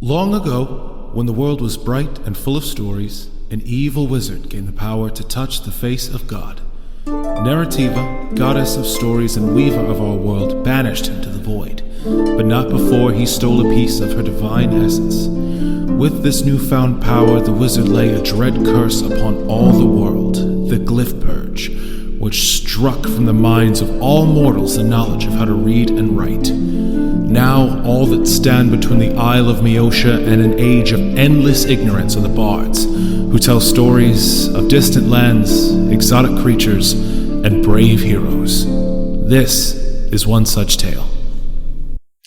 Long ago, when the world was bright and full of stories, an evil wizard gained the power to touch the face of God. Narrativa, goddess of stories and weaver of our world, banished him to the void, but not before he stole a piece of her divine essence. With this newfound power, the wizard lay a dread curse upon all the world, the Glyph Purge, which struck from the minds of all mortals the knowledge of how to read and write. Now, all that stand between the Isle of Meotia and an age of endless ignorance are the bards, who tell stories of distant lands, exotic creatures, and brave heroes. This is one such tale.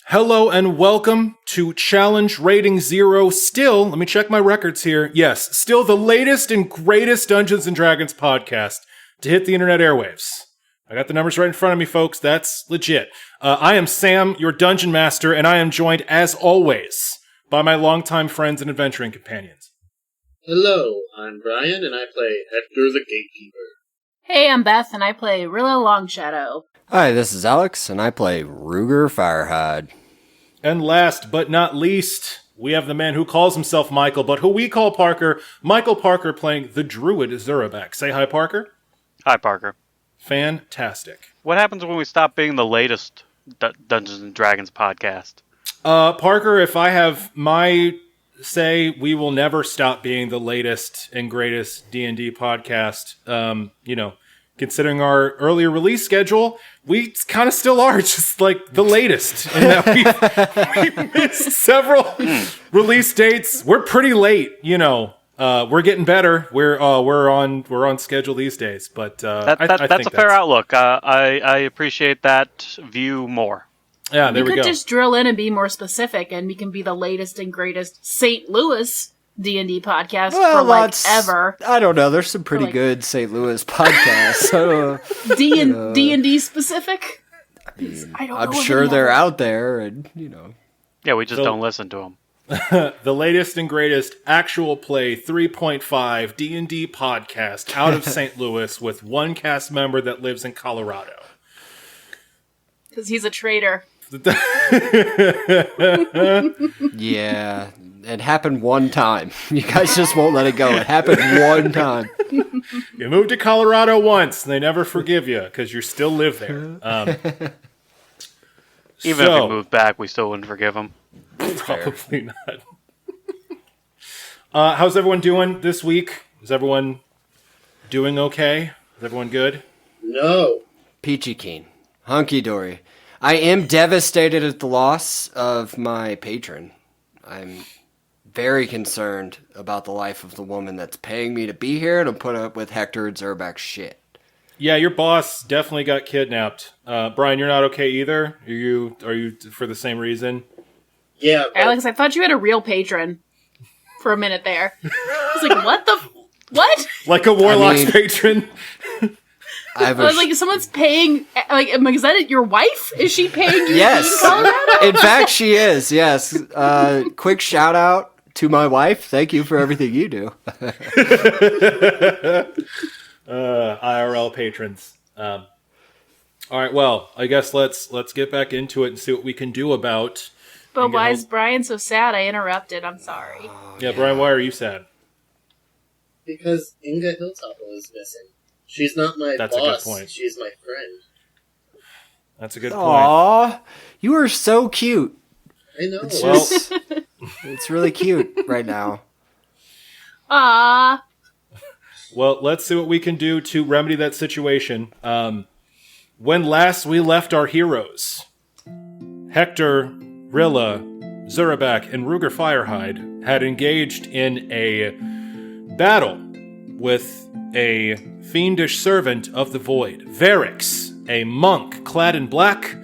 Hello and welcome to Challenge Rating Zero. Still, let me check my records here. Yes, still the latest and greatest Dungeons & Dragons podcast to hit the internet airwaves. I got the numbers right in front of me, folks. That's legit. I am Sam, your Dungeon Master, and I am joined, as always, by my longtime friends and adventuring companions. Hello, I'm Brian, and I play Hector the Gatekeeper. Hey, I'm Beth, and I play Rilla Longshadow. Hi, this is Alex, and I play Ruger Firehide. And last but not least, we have the man who calls himself Michael, but who we call Parker. Michael Parker playing the Druid Zurabak. Say hi, Parker. Hi, Parker. Fantastic. What happens when we stop being the latest Dungeons & Dragons podcast? Parker, if I have my say, we will never stop being the latest and greatest D&D podcast. Considering our earlier release schedule, we kind of still are just like the latest. In that we missed several release dates. We're pretty late, we're getting better. We're on schedule these days, but that's think a fair outlook. I appreciate that view more. Yeah, there we go. We could just drill in and be more specific, and we can be the latest and greatest St. Louis D&D podcast ever. I don't know. There's some pretty good St. Louis podcasts. D&D specific. I'm sure they're out there, and Yeah, we just don't listen to them. The latest and greatest actual play 3.5 D&D podcast out of St. Louis with one cast member that lives in Colorado. Because he's a traitor. Yeah, it happened one time. You guys just won't let it go. It happened one time. You moved to Colorado once, and they never forgive you because you still live there. Even if he moved back, we still wouldn't forgive him. Probably not. How's everyone doing this week? Is everyone doing okay? Is everyone good? No. Peachy keen. Hunky dory. I am devastated at the loss of my patron. I'm very concerned about the life of the woman that's paying me to be here to put up with Hector Zurbak's shit. Yeah, your boss definitely got kidnapped. Brian, you're not okay either? Are you for the same reason? Yeah. Alex, I thought you had a real patron for a minute there. I was like, what? Like a warlock's patron? I was like, someone's paying, is that your wife? Is she paying you Yes. in Colorado? In fact, she is, yes. Quick shout out to my wife. Thank you for everything you do. IRL patrons. All right, well, I guess let's get back into it and see what we can do about... But why is Brian so sad? I interrupted. I'm sorry. Yeah, Brian, why are you sad? Because Inga Hilltopple is missing. She's not my That's boss. A good point. She's my friend. That's a good point. Aw, you are so cute. I know. It's really cute right now. Ah. Well, let's see what we can do to remedy that situation. When last we left our heroes, Hector, Rilla, Zurabak, and Ruger Firehide had engaged in a battle with a fiendish servant of the void, Varix, a monk clad in black,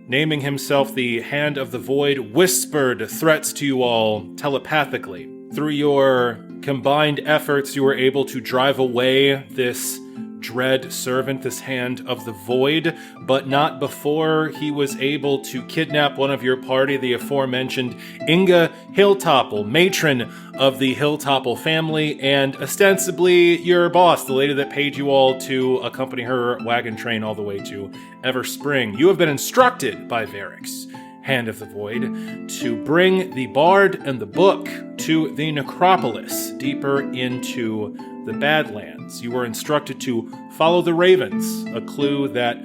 naming himself the Hand of the Void, whispered threats to you all telepathically. Through your combined efforts, you were able to drive away this dread servant, this Hand of the Void, but not before he was able to kidnap one of your party, the aforementioned Inga Hilltopple, matron of the Hilltopple family, and ostensibly your boss, the lady that paid you all to accompany her wagon train all the way to Everspring. You have been instructed by Varix, Hand of the Void, to bring the Bard and the book to the Necropolis, deeper into the Badlands. You were instructed to follow the ravens, a clue that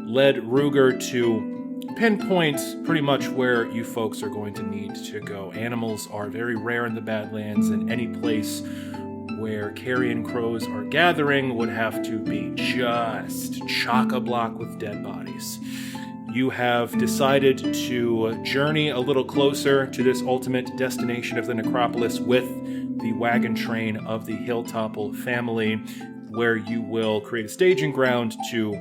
led Ruger to pinpoint pretty much where you folks are going to need to go. Animals are very rare in the Badlands, and any place where carrion crows are gathering would have to be just chock-a-block with dead bodies. You have decided to journey a little closer to this ultimate destination of the Necropolis with the wagon train of the Hilltopple family, where you will create a staging ground to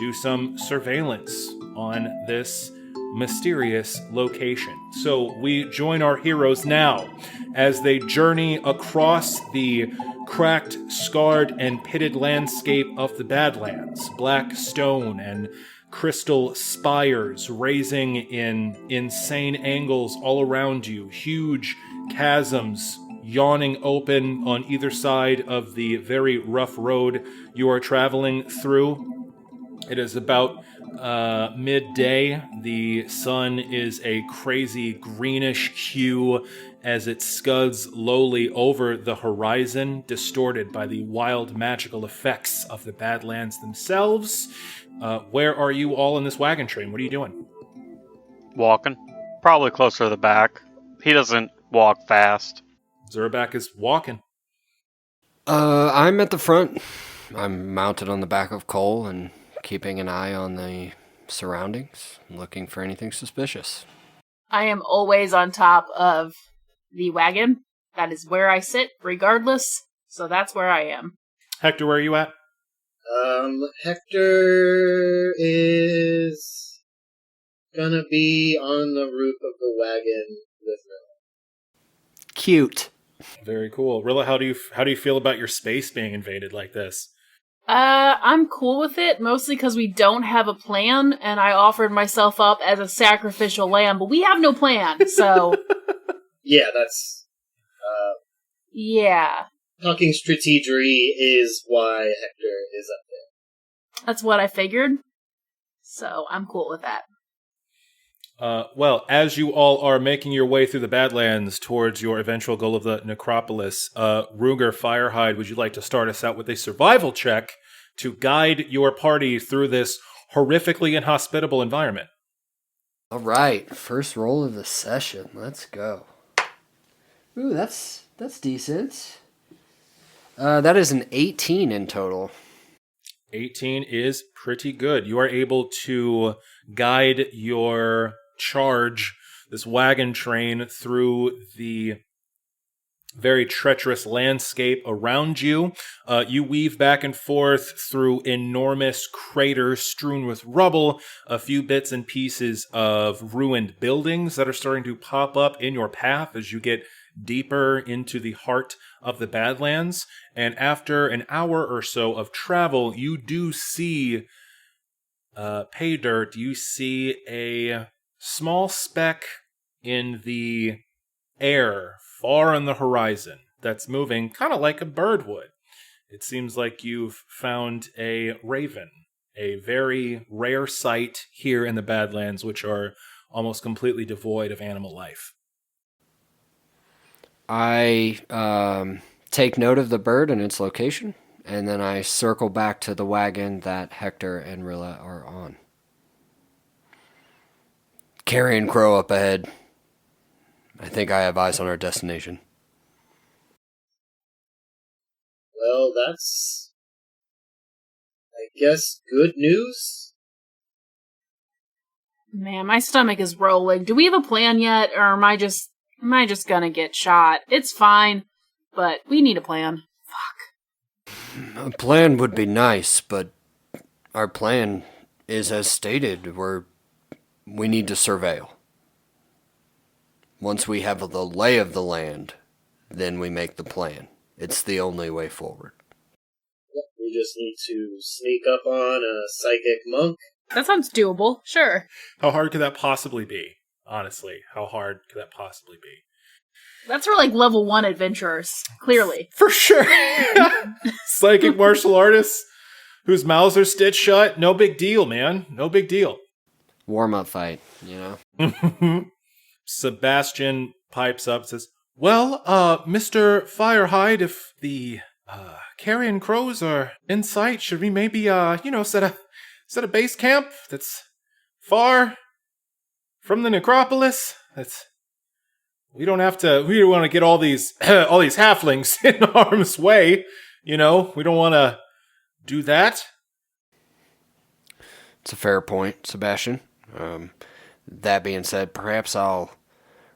do some surveillance on this mysterious location. So we join our heroes now as they journey across the cracked, scarred, and pitted landscape of the Badlands. Black stone and crystal spires raising in insane angles all around you. Huge chasms yawning open on either side of the very rough road you are traveling through. It is about midday. The sun is a crazy greenish hue as it scuds lowly over the horizon, distorted by the wild magical effects of the Badlands themselves. Where are you all in this wagon train? What are you doing? Walking. Probably closer to the back. He doesn't walk fast. Zurbak is walking. I'm at the front. I'm mounted on the back of Cole and keeping an eye on the surroundings, looking for anything suspicious. I am always on top of the wagon. That is where I sit, regardless. So that's where I am. Hector, where are you at? Hector is gonna be on the roof of the wagon with Rilla. Cute. Very cool. Rilla, how do you feel about your space being invaded like this? I'm cool with it, mostly because we don't have a plan, and I offered myself up as a sacrificial lamb, but we have no plan, so... Yeah, that's... yeah. Talking strategery is why Hector is up there. That's what I figured, so I'm cool with that. Well, as you all are making your way through the Badlands towards your eventual goal of the Necropolis, Ruger Firehide, would you like to start us out with a survival check to guide your party through this horrifically inhospitable environment? All right, first roll of the session. Let's go. Ooh, that's decent. That is an 18 in total. 18 is pretty good. You are able to guide your charge, this wagon train, through the very treacherous landscape around you. You weave back and forth through enormous craters strewn with rubble, a few bits and pieces of ruined buildings that are starting to pop up in your path as you get deeper into the heart of the Badlands. And after an hour or so of travel, you do see, pay dirt, you see a small speck in the air far on the horizon that's moving kind of like a bird would. It seems like you've found a raven, a very rare sight here in the Badlands, which are almost completely devoid of animal life. I take note of the bird and its location, and then I circle back to the wagon that Hector and Rilla are on. Carrion crow up ahead. I think I have eyes on our destination. Well, that's... I guess good news? Man, my stomach is rolling. Do we have a plan yet, or am I just gonna get shot? It's fine, but we need a plan. Fuck. A plan would be nice, but our plan is as stated. We need to surveil. Once we have the lay of the land, then we make the plan. It's the only way forward. We just need to sneak up on a psychic monk. That sounds doable. Sure. How hard could that possibly be? Honestly, how hard could that possibly be? That's for like level 1 adventurers, clearly. For sure. Psychic martial artists whose mouths are stitched shut. No big deal, man. No big deal. Warm-up fight, you know? Sebastian pipes up, says, "Well, Mr. Firehide, if the carrion crows are in sight, should we maybe, set a base camp that's far from the necropolis? We don't want to get all these halflings in harm's way, we don't want to do that." It's a fair point, Sebastian. That being said, perhaps I'll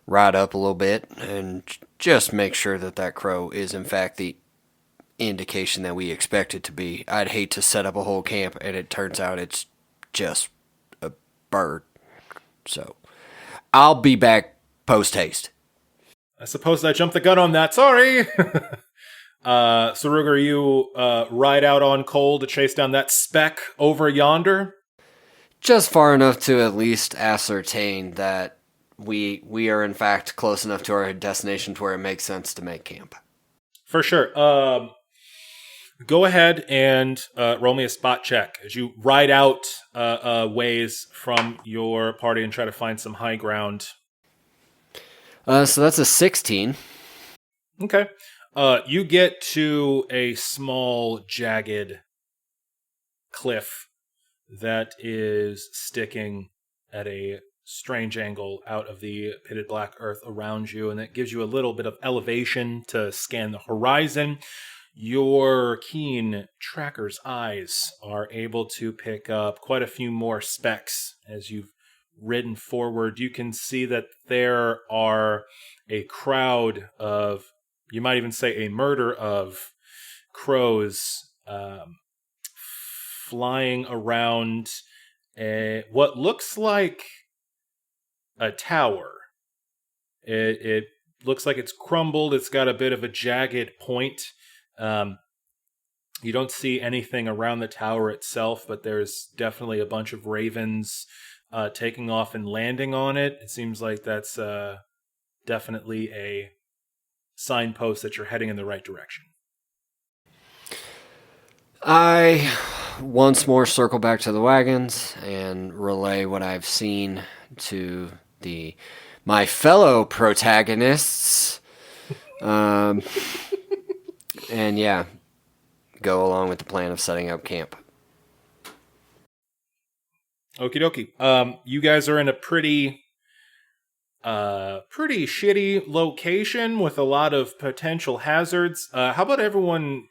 ride up a little bit and just make sure that crow is in fact the indication that we expect it to be. I'd hate to set up a whole camp and it turns out it's just a bird. So, I'll be back post-haste. I suppose I jumped the gun on that. Sorry! Sarugar, you ride out on Cole to chase down that speck over yonder? Just far enough to at least ascertain that we are in fact close enough to our destination to where it makes sense to make camp. For sure. Go ahead and roll me a spot check as you ride out ways from your party and try to find some high ground. So that's a 16. Okay. You get to a small, jagged cliff that is sticking at a strange angle out of the pitted black earth around you, and that gives you a little bit of elevation to scan the horizon. Your keen tracker's eyes are able to pick up quite a few more specks as you've ridden forward. You can see that there are a crowd of, you might even say a murder of, crows flying around what looks like a tower. It looks like it's crumbled. It's got a bit of a jagged point. You don't see anything around the tower itself, but there's definitely a bunch of ravens taking off and landing on it. It seems like that's definitely a signpost that you're heading in the right direction. I once more circle back to the wagons and relay what I've seen to my fellow protagonists. And yeah, go along with the plan of setting up camp. Okie dokie. You guys are in a pretty shitty location with a lot of potential hazards. How about everyone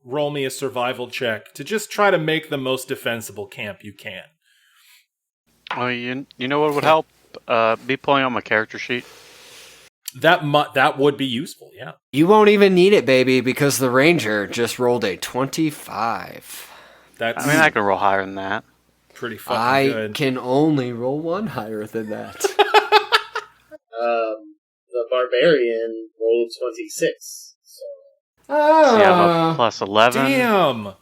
roll me a survival check to just try to make the most defensible camp you can? Oh, you know what would help? Be pulling on my character sheet. That would be useful, yeah. You won't even need it, baby, because the ranger just rolled a 25. I can roll higher than that. Pretty fucking good. I can only roll one higher than that. The barbarian rolled 26. So you have a plus 11. Damn!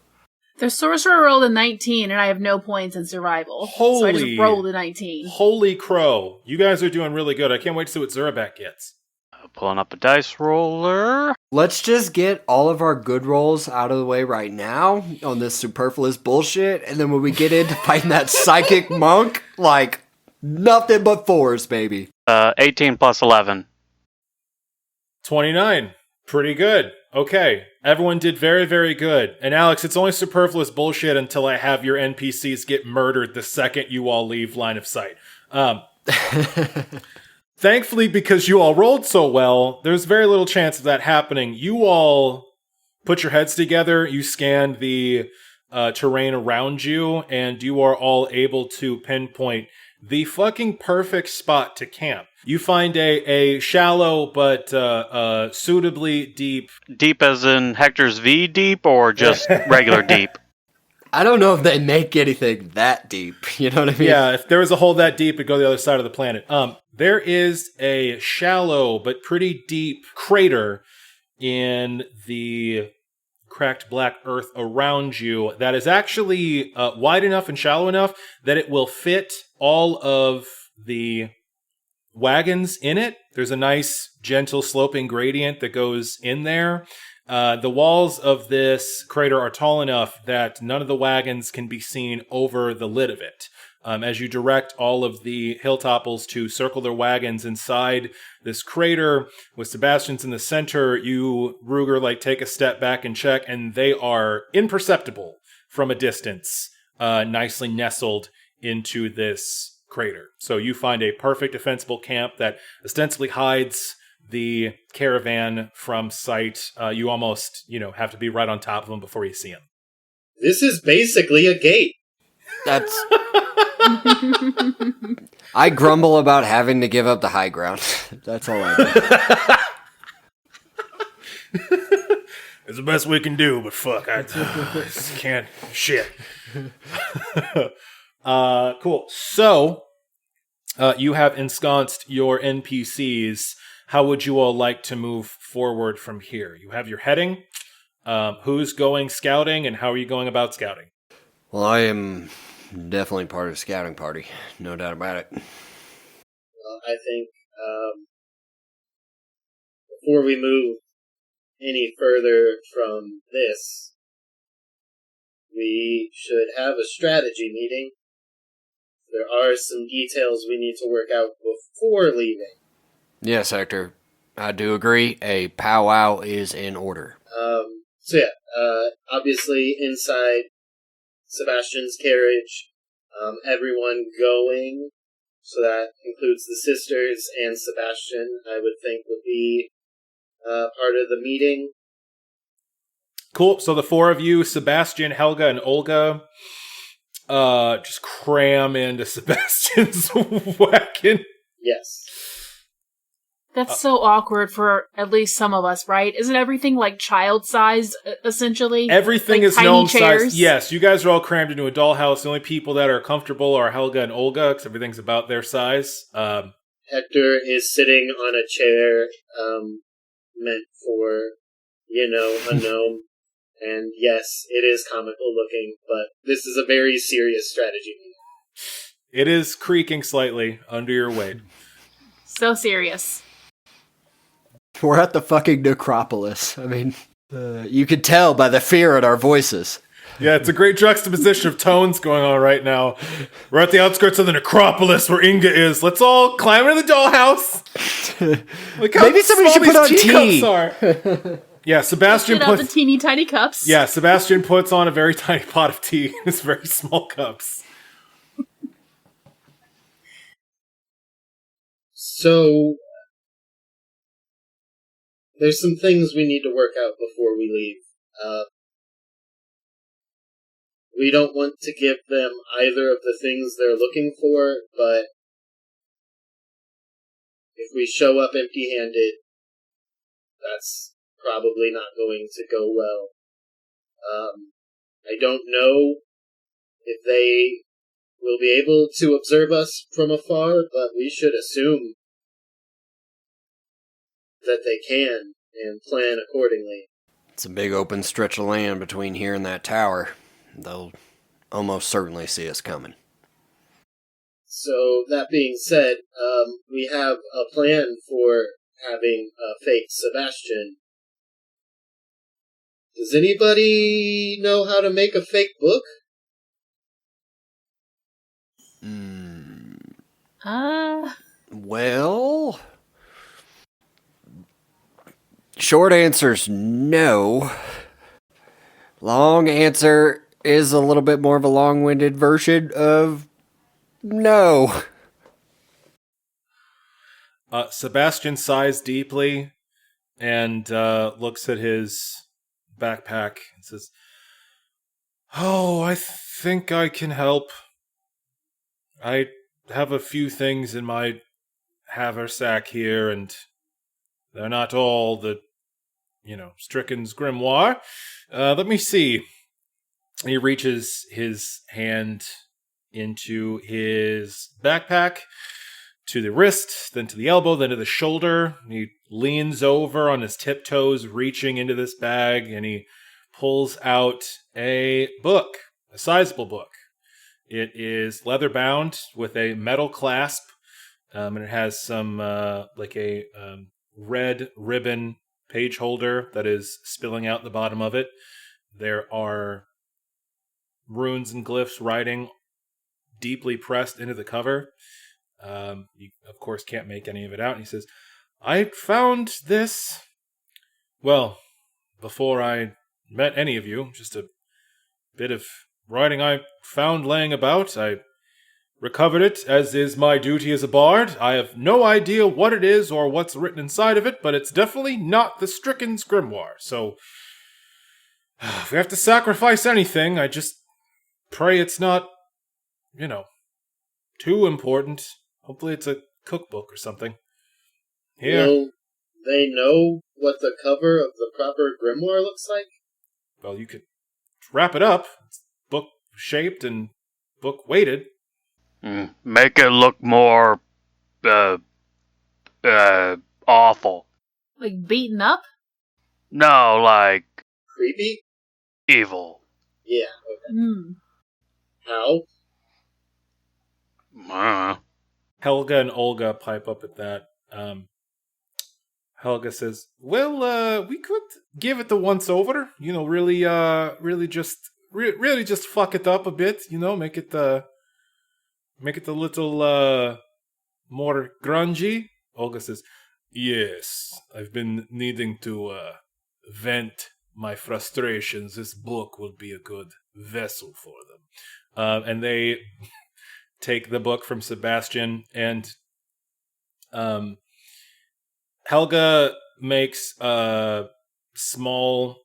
The sorcerer rolled a 19, and I have no points in survival. So I just rolled a 19. Holy crow. You guys are doing really good. I can't wait to see what Zurabak gets. Pulling up a dice roller. Let's just get all of our good rolls out of the way right now on this superfluous bullshit, and then when we get into fighting that psychic monk, like, nothing but fours, baby. 18 plus 11. 29. Pretty good. Okay. Everyone did very, very good. And Alex, it's only superfluous bullshit until I have your NPCs get murdered the second you all leave line of sight. Thankfully, because you all rolled so well, there's very little chance of that happening. You all put your heads together, you scanned the terrain around you, and you are all able to pinpoint the fucking perfect spot to camp. You find a shallow but suitably deep... Deep as in Hector's V deep, or just regular deep? I don't know if they make anything that deep, you know what I mean? Yeah, if there was a hole that deep, it'd go to the other side of the planet. There is a shallow but pretty deep crater in the cracked black earth around you that is actually wide enough and shallow enough that it will fit all of the wagons in it. There's a nice, gentle, sloping gradient that goes in there. The walls of this crater are tall enough that none of the wagons can be seen over the lid of it. As you direct all of the Hilltopples to circle their wagons inside this crater with Sebastian's in the center, you, Ruger, take a step back and check, and they are imperceptible from a distance, nicely nestled into this crater. So you find a perfect defensible camp that ostensibly hides the caravan from sight. You almost, have to be right on top of them before you see them. This is basically a gate. That's... I grumble about having to give up the high ground. That's all I do. It's the best we can do, but fuck, I just can't. Shit. Cool. So, you have ensconced your NPCs. How would you all like to move forward from here? You have your heading. Who's going scouting, and how are you going about scouting? Well, I am definitely part of the scouting party. No doubt about it. Well, I think before we move any further from this, we should have a strategy meeting. There are some details we need to work out before leaving. Yes, Hector. I do agree. A powwow is in order. Obviously inside Sebastian's carriage, everyone going, so that includes the sisters and Sebastian, I would think would be part of the meeting. Cool. So the four of you, Sebastian, Helga, and Olga, just cram into Sebastian's wagon. Yes. That's so awkward for at least some of us, right? Isn't everything child-sized, essentially? Everything is tiny gnome chairs? size. Yes, you guys are all crammed into a dollhouse. The only people that are comfortable are Helga and Olga, because everything's about their size. Hector is sitting on a chair meant for, a gnome. And yes, it is comical looking, but this is a very serious strategy meeting. It is creaking slightly under your weight. So serious. We're at the fucking necropolis. I mean, you could tell by the fear in our voices. Yeah, it's a great juxtaposition of tones going on right now. We're at the outskirts of the necropolis where Inga is. Let's all climb into the dollhouse. Maybe somebody should put on tea. Are. Yeah, Sebastian Get out puts the teeny tiny cups. Yeah, Sebastian puts on a very tiny pot of tea in his very small cups. So, there's some things we need to work out before we leave. We don't want to give them either of the things they're looking for, but if we show up empty-handed, that's probably not going to go well. I don't know if they will be able to observe us from afar, but we should assume that they can and plan accordingly. It's a big open stretch of land between here and that tower. They'll almost certainly see us coming. So, that being said, we have a plan for having a fake Sebastian. Does anybody know how to make a fake book? Well, short answer's no. Long answer is a little bit more of a long-winded version of no. Sebastian sighs deeply and looks at his backpack and says, "Oh, I think I can help. I have a few things in my haversack here, and they're not all the, Stricken's grimoire. Let me see." He reaches his hand into his backpack, to the wrist, then to the elbow, then to the shoulder. He leans over on his tiptoes, reaching into this bag, and he pulls out a book, a sizable book. It is leather bound with a metal clasp, and it has some red ribbon page holder that is spilling out the bottom of it. There are runes and glyphs writing deeply pressed into the cover. You, of course, can't make any of it out. And he says, I found this, well, before I met any of you, just a bit of writing I found laying about. I recovered it, as is my duty as a bard. I have no idea what it is or what's written inside of it, but it's definitely not the Stricken's grimoire. So, if we have to sacrifice anything, I just pray it's not, too important. Hopefully it's a cookbook or something. Here. Will they know what the cover of the proper grimoire looks like? Well, you could wrap it up. It's book-shaped and book-weighted. Make it look more, awful. Like beaten up? No, like Creepy? evil. Yeah, okay. Hmm. How? Helga and Olga pipe up at that. Helga says, well, we could give it the once over. Really just fuck it up a bit. Make it a little more grungy. Olga says, yes, I've been needing to vent my frustrations. This book will be a good vessel for them. And they take the book from Sebastian, and Helga makes a small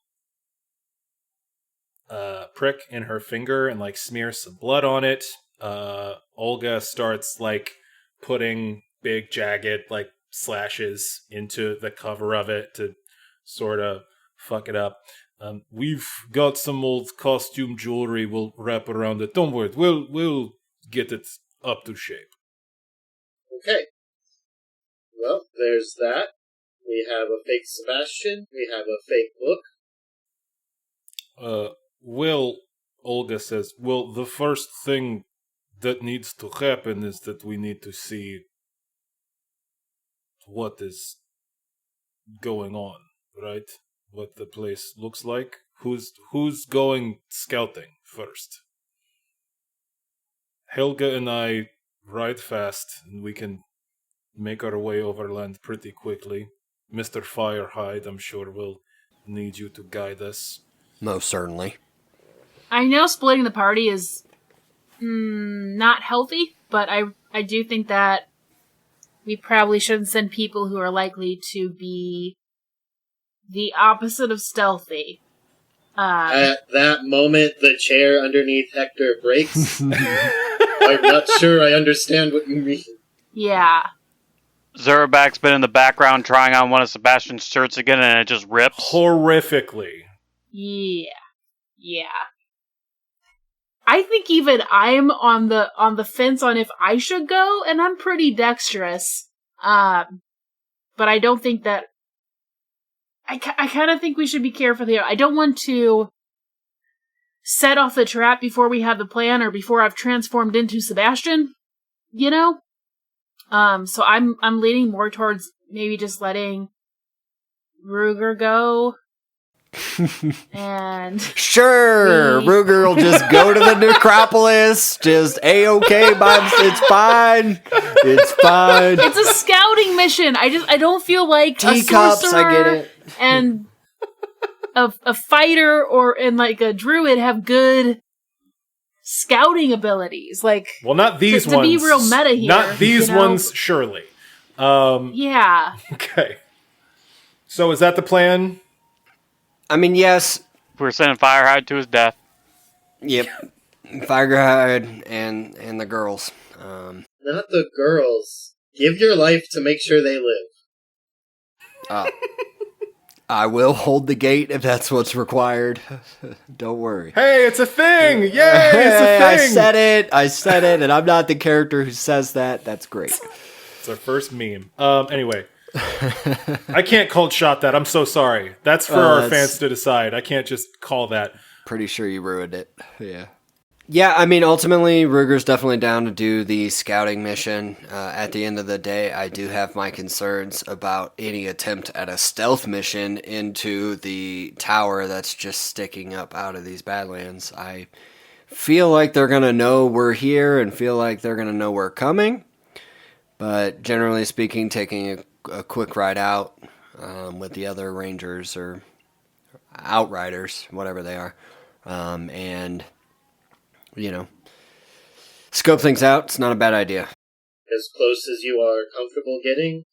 prick in her finger and smears some blood on it. Olga starts putting big jagged slashes into the cover of it to sort of fuck it up. We've got some old costume jewelry we'll wrap around it. Don't worry, we'll get it up to shape. Okay. Well, there's that. We have a fake Sebastian. We have a fake book. Olga says, well, the first thing that needs to happen is that we need to see what is going on, right? What the place looks like. Who's going scouting first? Helga and I ride fast, and we can make our way overland pretty quickly. Mr. Firehide, I'm sure, will need you to guide us. Most certainly. I know splitting the party is not healthy, but I do think that we probably shouldn't send people who are likely to be the opposite of stealthy. At that moment, the chair underneath Hector breaks. I'm not sure I understand what you mean. Yeah. Zerabak's been in the background trying on one of Sebastian's shirts again, and it just rips. Horrifically. Yeah. I think even I'm on the fence on if I should go, and I'm pretty dexterous. But I don't think that... I kind of think we should be careful here. I don't want to set off the trap before we have the plan or before I've transformed into Sebastian, So I'm leaning more towards maybe just letting Ruger go. And sure, Ruger will just go to the necropolis, just A-okay, it's fine. It's fine. It's a scouting mission. I don't feel like teacups, a sorcerer I get it. And a fighter and a druid have good scouting abilities. Well, not these to ones. To be real meta here. Not these ones, surely. Yeah. Okay. So is that the plan? I mean, yes. We're sending Firehide to his death. Yep. Firehide and the girls. Not the girls. Give your life to make sure they live. I will hold the gate if that's what's required. Don't worry. Hey, it's a thing! Yay, it's a thing! I said it, and I'm not the character who says that. That's great. It's our first meme. Anyway. I can't cold shot that. I'm so sorry. That's for our fans to decide. I can't just call that. Pretty sure you ruined it. Yeah. Yeah, I mean, ultimately, Ruger's definitely down to do the scouting mission. At the end of the day, I do have my concerns about any attempt at a stealth mission into the tower that's just sticking up out of these Badlands. I feel like they're going to know we're here and feel like they're going to know we're coming. But generally speaking, taking a quick ride out with the other rangers or outriders, whatever they are, and, scope things out. It's not a bad idea. As close as you are comfortable getting,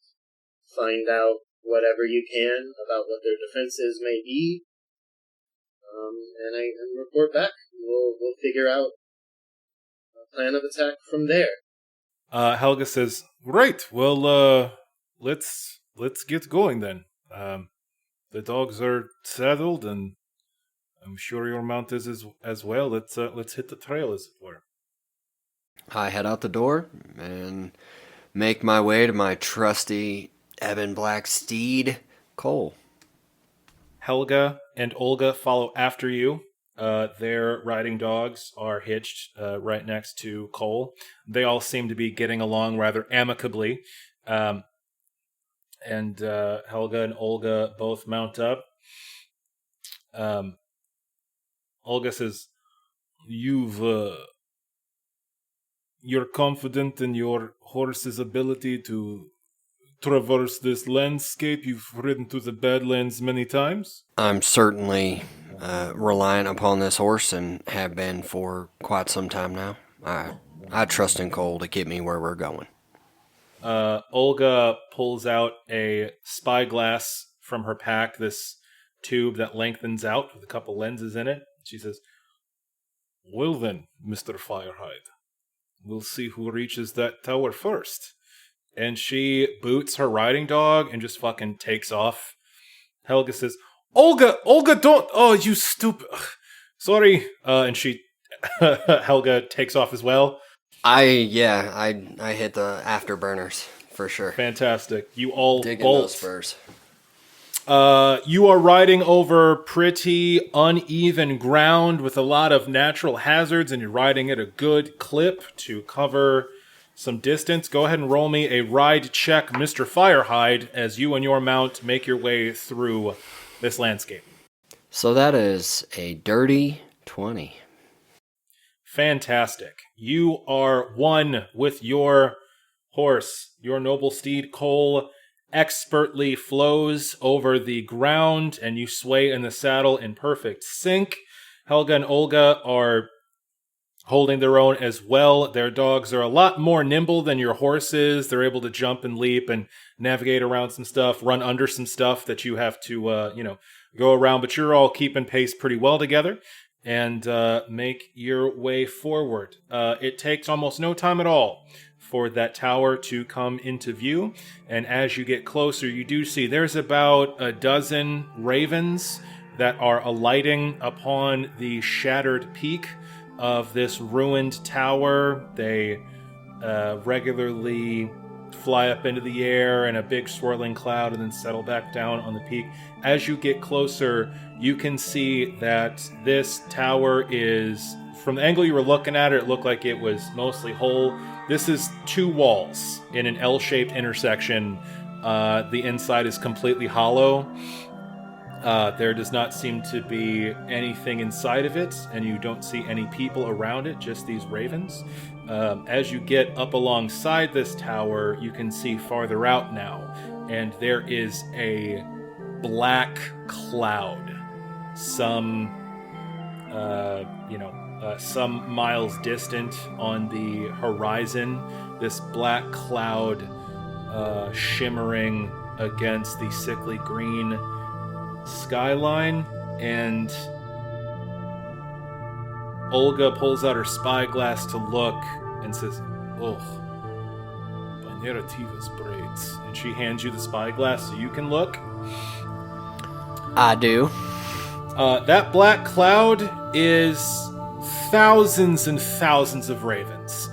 find out whatever you can about what their defenses may be, and report back. We'll figure out a plan of attack from there. Helga says, "Great. Well, let's get going then. The dogs are saddled, and I'm sure your mount is as well. Let's hit the trail, as it were." I head out the door and make my way to my trusty ebon black steed, Cole. Helga and Olga follow after you. Their riding dogs are hitched right next to Cole. They all seem to be getting along rather amicably. And Helga and Olga both mount up. Olga says, You're confident in your horse's ability to traverse this landscape? You've ridden through the Badlands many times? I'm certainly reliant upon this horse and have been for quite some time now. I trust in Cole to get me where we're going. Olga pulls out a spyglass from her pack, this tube that lengthens out with a couple lenses in it. She says, "Well then, Mr. Firehide, we'll see who reaches that tower first." And she boots her riding dog and just fucking takes off. Helga says, Olga, don't! Oh, you stupid! Sorry. And Helga takes off as well. I hit the afterburners for sure. Fantastic. You all Digging bolt. those spurs. You are riding over pretty uneven ground with a lot of natural hazards, and you're riding at a good clip to cover some distance. Go ahead and roll me a ride check, Mr. Firehide, as you and your mount make your way through this landscape. So that is a dirty 20. Fantastic. You are one with your horse. Your noble steed, Cole, expertly flows over the ground, and you sway in the saddle in perfect sync. Helga and Olga are holding their own as well. Their dogs are a lot more nimble than your horse is. They're able to jump and leap and navigate around some stuff, run under some stuff that you have to, go around. But you're all keeping pace pretty well together and make your way forward. It takes almost no time at all for that tower to come into view. And as you get closer, you do see there's about a dozen ravens that are alighting upon the shattered peak of this ruined tower. They regularly fly up into the air in a big swirling cloud and then settle back down on the peak. As you get closer, you can see that this tower is, from the angle you were looking at it looked like it was mostly whole. This is two walls in an L-shaped intersection. The inside is completely hollow. There does not seem to be anything inside of it, and you don't see any people around it, just these ravens. As you get up alongside this tower, you can see farther out now, and there is a black cloud, some miles distant on the horizon. This black cloud shimmering against the sickly green skyline, and Olga pulls out her spyglass to look and says, "Oh, by Narrativa's braids." And she hands you the spyglass so you can look. I do. That black cloud is thousands and thousands of ravens.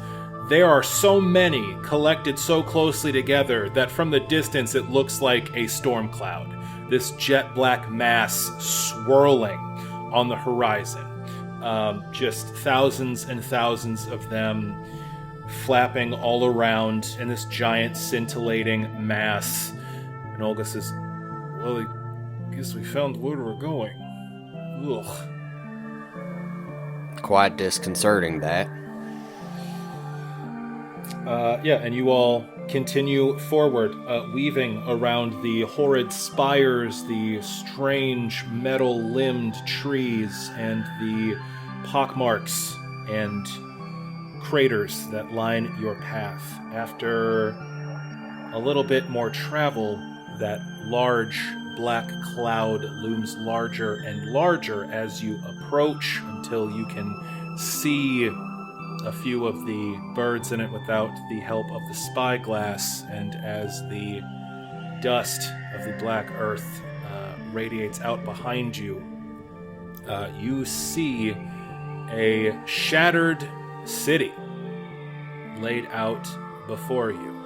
There are so many collected so closely together that from the distance it looks like a storm cloud. This jet black mass swirling on the horizon. Just thousands and thousands of them flapping all around in this giant scintillating mass. And Olga says, "Well, I guess we found where we're going." Ugh. quite disconcerting, that. And you all continue forward, weaving around the horrid spires, the strange metal-limbed trees, and the pockmarks and craters that line your path. After a little bit more travel, that large black cloud looms larger and larger as you approach until you can see a few of the birds in it without the help of the spyglass, and as the dust of the black earth radiates out behind you, you see a shattered city laid out before you.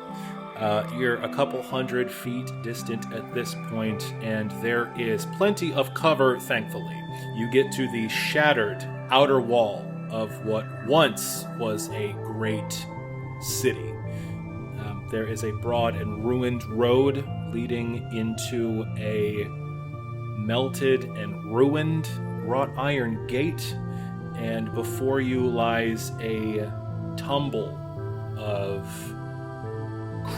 You're a couple 100 feet distant at this point, and there is plenty of cover, thankfully. You get to the shattered outer wall of what once was a great city. There is a broad and ruined road leading into a melted and ruined wrought iron gate, and before you lies a tumble of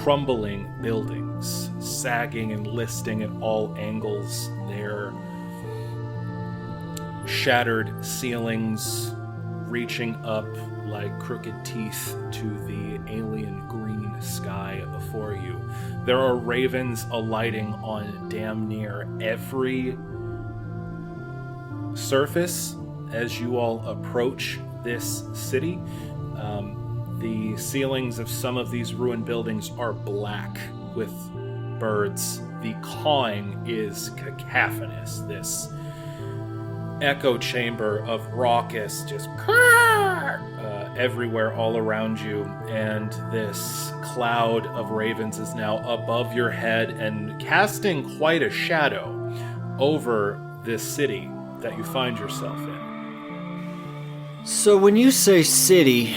crumbling buildings, sagging and listing at all angles, their shattered ceilings reaching up like crooked teeth to the alien green sky before you. There are ravens alighting on damn near every surface as you all approach this city. The ceilings of some of these ruined buildings are black with birds. The cawing is cacophonous. This echo chamber of raucous just everywhere all around you, and this cloud of ravens is now above your head and casting quite a shadow over this city that you find yourself in. So when you say city,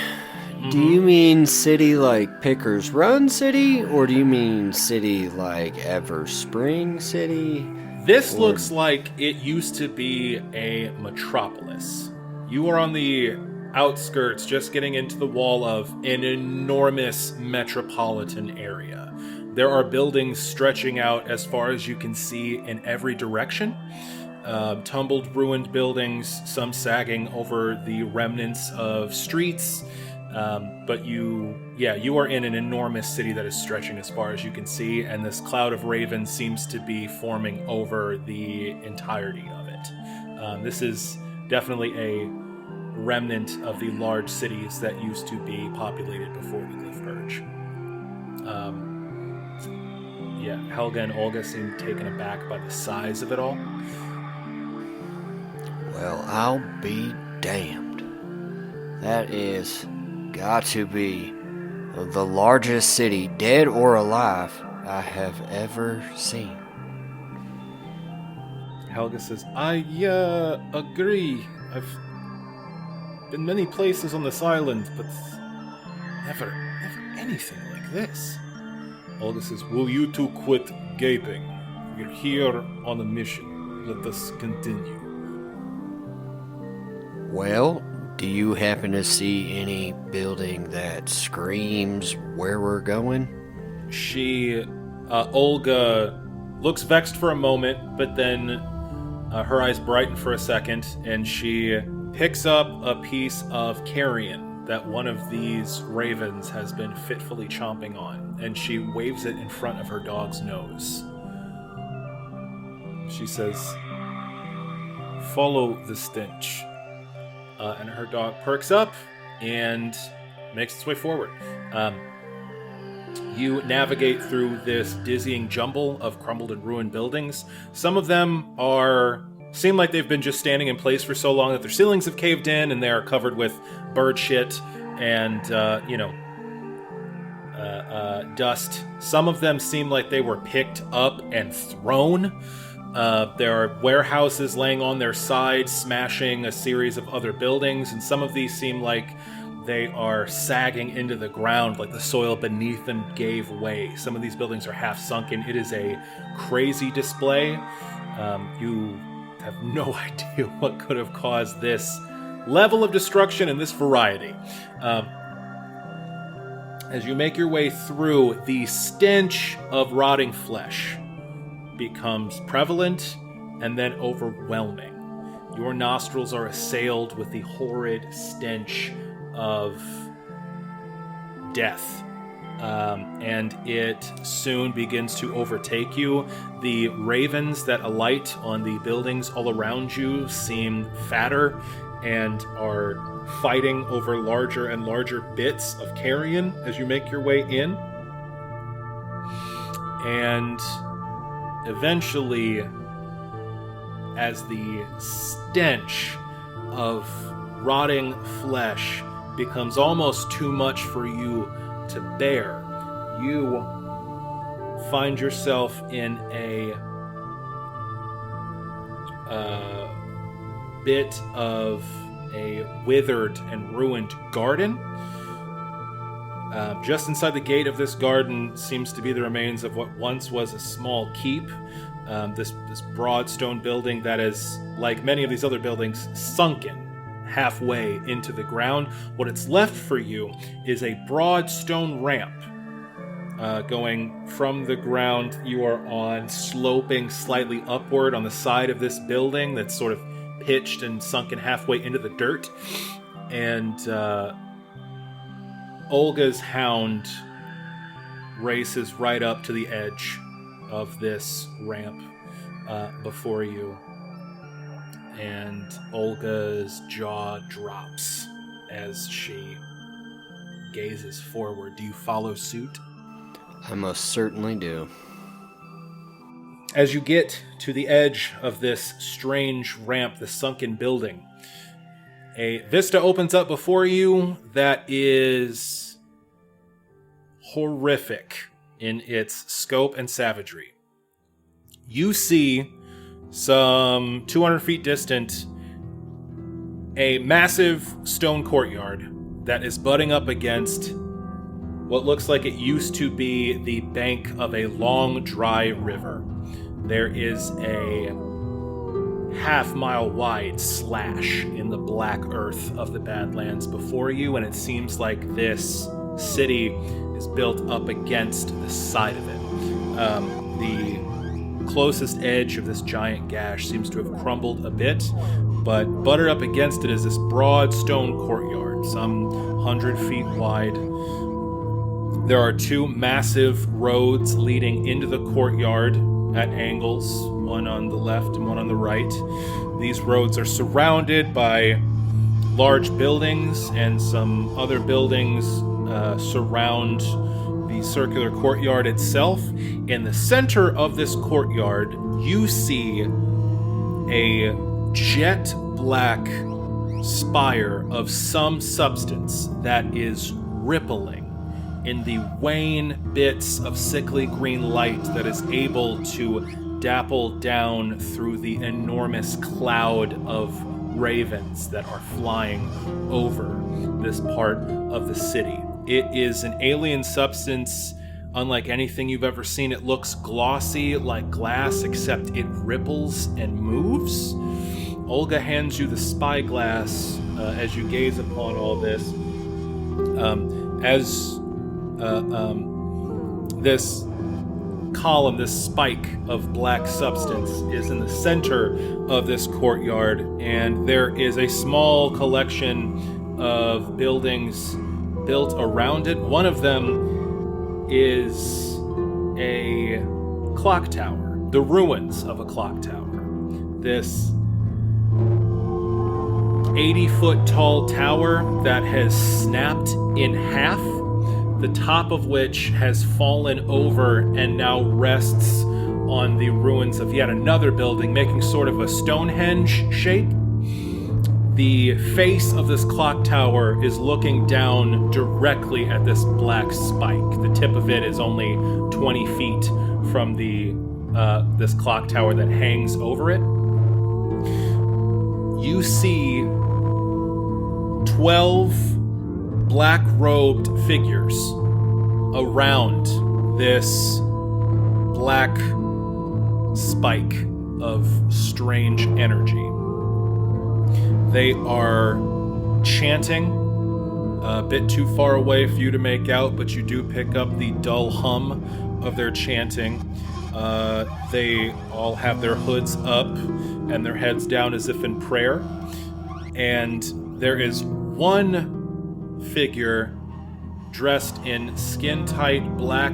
do you mean city like Pickers Run City, or do you mean city like Everspring City? This looks like it used to be a metropolis. You are on the outskirts, just getting into the wall of an enormous metropolitan area. There are buildings stretching out as far as you can see in every direction. Tumbled, ruined buildings, some sagging over the remnants of streets. But you are in an enormous city that is stretching as far as you can see, and this cloud of ravens seems to be forming over the entirety of it. This is definitely a remnant of the large cities that used to be populated before the Glyph Purge. Helga and Olga seem taken aback by the size of it all. Well, I'll be damned. That is got to be the largest city, dead or alive, I have ever seen. Helga says, I agree. I've been many places on this island, but never anything like this. Olga says, will you two quit gaping? We're here on a mission. Let us continue. Well, do you happen to see any building that screams where we're going? Olga looks vexed for a moment, but then her eyes brighten for a second, and she picks up a piece of carrion that one of these ravens has been fitfully chomping on, and she waves it in front of her dog's nose. She says, follow the stench. And her dog perks up and makes its way forward. You navigate through this dizzying jumble of crumbled and ruined buildings. Some of them seem like they've been just standing in place for so long that their ceilings have caved in and they are covered with bird shit and, dust. Some of them seem like they were picked up and thrown. There are warehouses laying on their sides, smashing a series of other buildings, and some of these seem like they are sagging into the ground, like the soil beneath them gave way. Some of these buildings are half sunken. It is a crazy display. You have no idea what could have caused this level of destruction and this variety. As you make your way through, the stench of rotting flesh becomes prevalent and then overwhelming. Your nostrils are assailed with the horrid stench of death. And it soon begins to overtake you. The ravens that alight on the buildings all around you seem fatter and are fighting over larger and larger bits of carrion as you make your way in. And eventually, as the stench of rotting flesh becomes almost too much for you to bear, you find yourself in a bit of a withered and ruined garden. Just inside the gate of this garden seems to be the remains of what once was a small keep. This broad stone building that is, like many of these other buildings, sunken halfway into the ground. What it's left for you is a broad stone ramp going from the ground. You are on sloping slightly upward on the side of this building that's sort of pitched and sunken halfway into the dirt. And Olga's hound races right up to the edge of this ramp before you. And Olga's jaw drops as she gazes forward. Do you follow suit? I most certainly do. As you get to the edge of this strange ramp, the sunken building, a vista opens up before you that is horrific in its scope and savagery. You see, some 200 feet distant, a massive stone courtyard that is butting up against what looks like it used to be the bank of a long, dry river. There is a half-mile wide slash in the black earth of the Badlands before you, and it seems like this city is built up against the side of it. The closest edge of this giant gash seems to have crumbled a bit, but buttered up against it is this broad stone courtyard, some 100 feet wide. There are two massive roads leading into the courtyard at angles, one on the left and one on the right. These roads are surrounded by large buildings, and some other buildings surround the circular courtyard itself. In the center of this courtyard, you see a jet black spire of some substance that is rippling in the wan bits of sickly green light that is able to dapple down through the enormous cloud of ravens that are flying over this part of the city. It is an alien substance unlike anything you've ever seen. It looks glossy like glass, except it ripples and moves. Olga hands you the spyglass as you gaze upon all this. This column, this spike of black substance is in the center of this courtyard, and there is a small collection of buildings built around it. One of them is a clock tower, the ruins of a clock tower. This 80-foot tall tower that has snapped in half, the top of which has fallen over and now rests on the ruins of yet another building, making sort of a Stonehenge shape. The face of this clock tower is looking down directly at this black spike. The tip of it is only 20 feet from this clock tower that hangs over it. You see 12 black-robed figures around this black spike of strange energy. They are chanting. A bit too far away for you to make out, but you do pick up the dull hum of their chanting. They all have their hoods up and their heads down as if in prayer. And there is one figure dressed in skin-tight black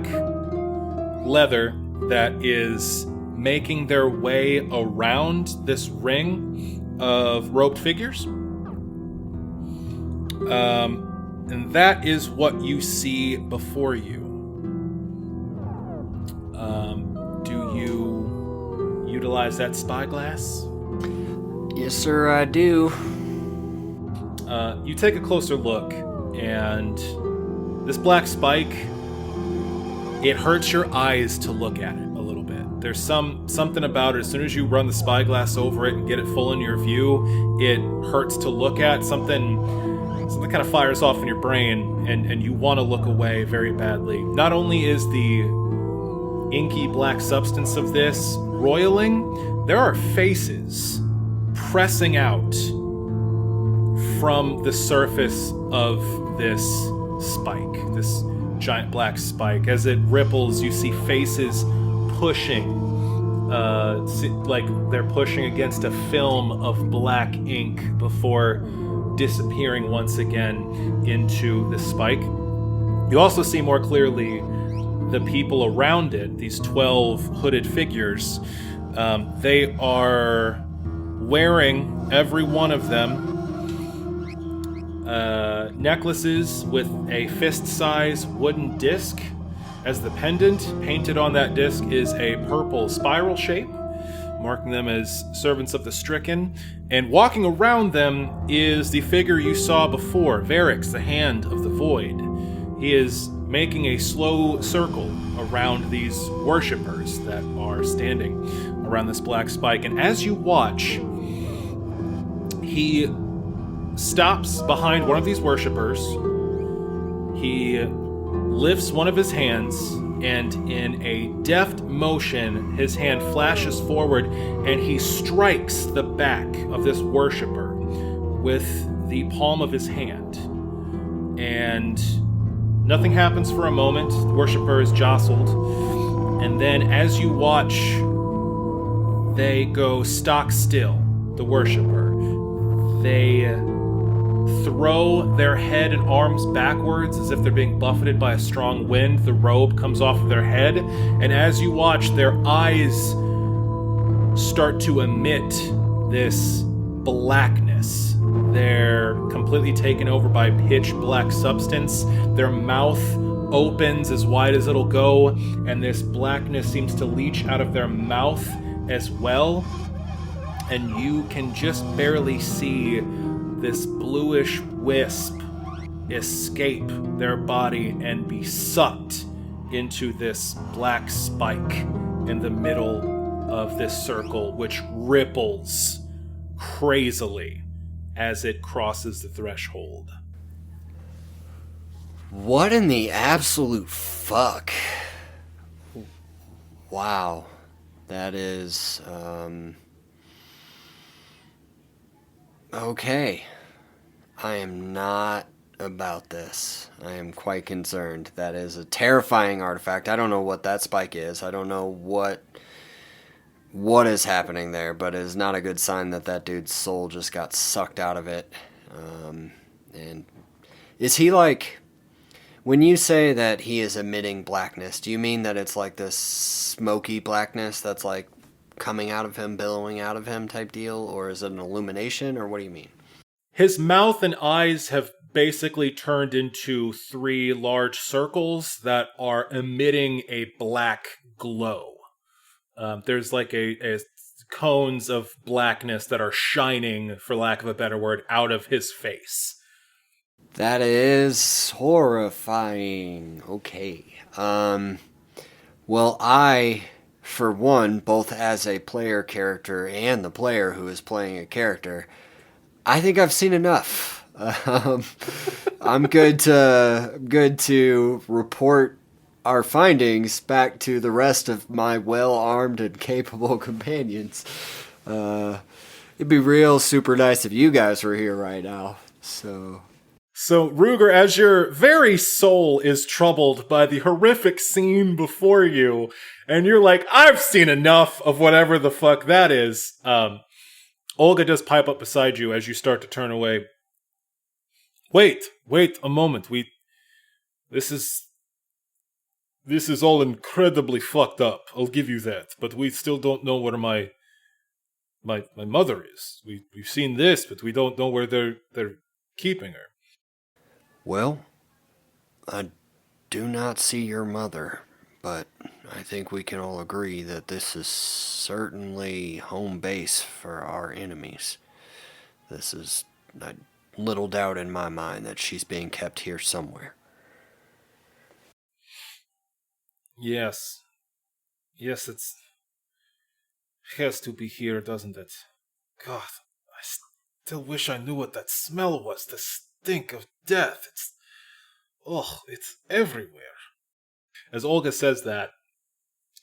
leather that is making their way around this ring of robed figures. And that is what you see before you. Do you utilize that spyglass? Yes, sir, I do. You take a closer look, and this black spike, it hurts your eyes to look at it a little bit. There's something about it. As soon as you run the spyglass over it and get it full in your view, it hurts to look at. Something kind of fires off in your brain, and you want to look away very badly. Not only is the inky black substance of this roiling, there are faces pressing out from the surface of this spike, this giant black spike. As it ripples, you see faces pushing, like they're pushing against a film of black ink before disappearing once again into the spike. You also see more clearly the people around it, these 12 hooded figures. They are wearing, every one of them, necklaces with a fist-sized wooden disc as the pendant. Painted on that disc is a purple spiral shape, marking them as servants of the stricken. And walking around them is the figure you saw before, Varix, the Hand of the Void. He is making a slow circle around these worshippers that are standing around this black spike. And as you watch, he stops behind one of these worshippers. He lifts one of his hands, and in a deft motion, his hand flashes forward and he strikes the back of this worshipper with the palm of his hand. And nothing happens for a moment. The worshipper is jostled. And then as you watch, they go stock still, the worshipper. They throw their head and arms backwards as if they're being buffeted by a strong wind. The robe comes off of their head, and as you watch, their eyes start to emit this blackness. They're completely taken over by pitch black substance. Their mouth opens as wide as it'll go, and this blackness seems to leach out of their mouth as well. And you can just barely see this bluish wisp escape their body and be sucked into this black spike in the middle of this circle, which ripples crazily as it crosses the threshold. What in the absolute fuck? Wow. That is, okay. I am not about this. I am quite concerned. That is a terrifying artifact. I don't know what that spike is. I don't know what is happening there, but it is not a good sign that that dude's soul just got sucked out of it. And is he like, when you say that he is emitting blackness, do you mean that it's like this smoky blackness that's like coming out of him, billowing out of him type deal? Or is it an illumination, or what do you mean? His mouth and eyes have basically turned into 3 large circles that are emitting a black glow. There's like a cones of blackness that are shining, for lack of a better word, out of his face. That is horrifying. Okay. Well, I, for one, both as a player character and the player who is playing a character, I think I've seen enough. I'm good to report our findings back to the rest of my well-armed and capable companions. It'd be real super nice if you guys were here right now. So Ruger, as your very soul is troubled by the horrific scene before you, and you're like, I've seen enough of whatever the fuck that is. Olga does pipe up beside you as you start to turn away. Wait a moment. This is all incredibly fucked up. I'll give you that. But we still don't know where my mother is. We've seen this, but we don't know where they're keeping her. well, I do not see your mother, but I think we can all agree that this is certainly home base for our enemies. This is little doubt in my mind that she's being kept here somewhere. Yes, it has to be here, doesn't it? God, I still wish I knew what that smell was. The stink of death. It's everywhere. As Olga says that,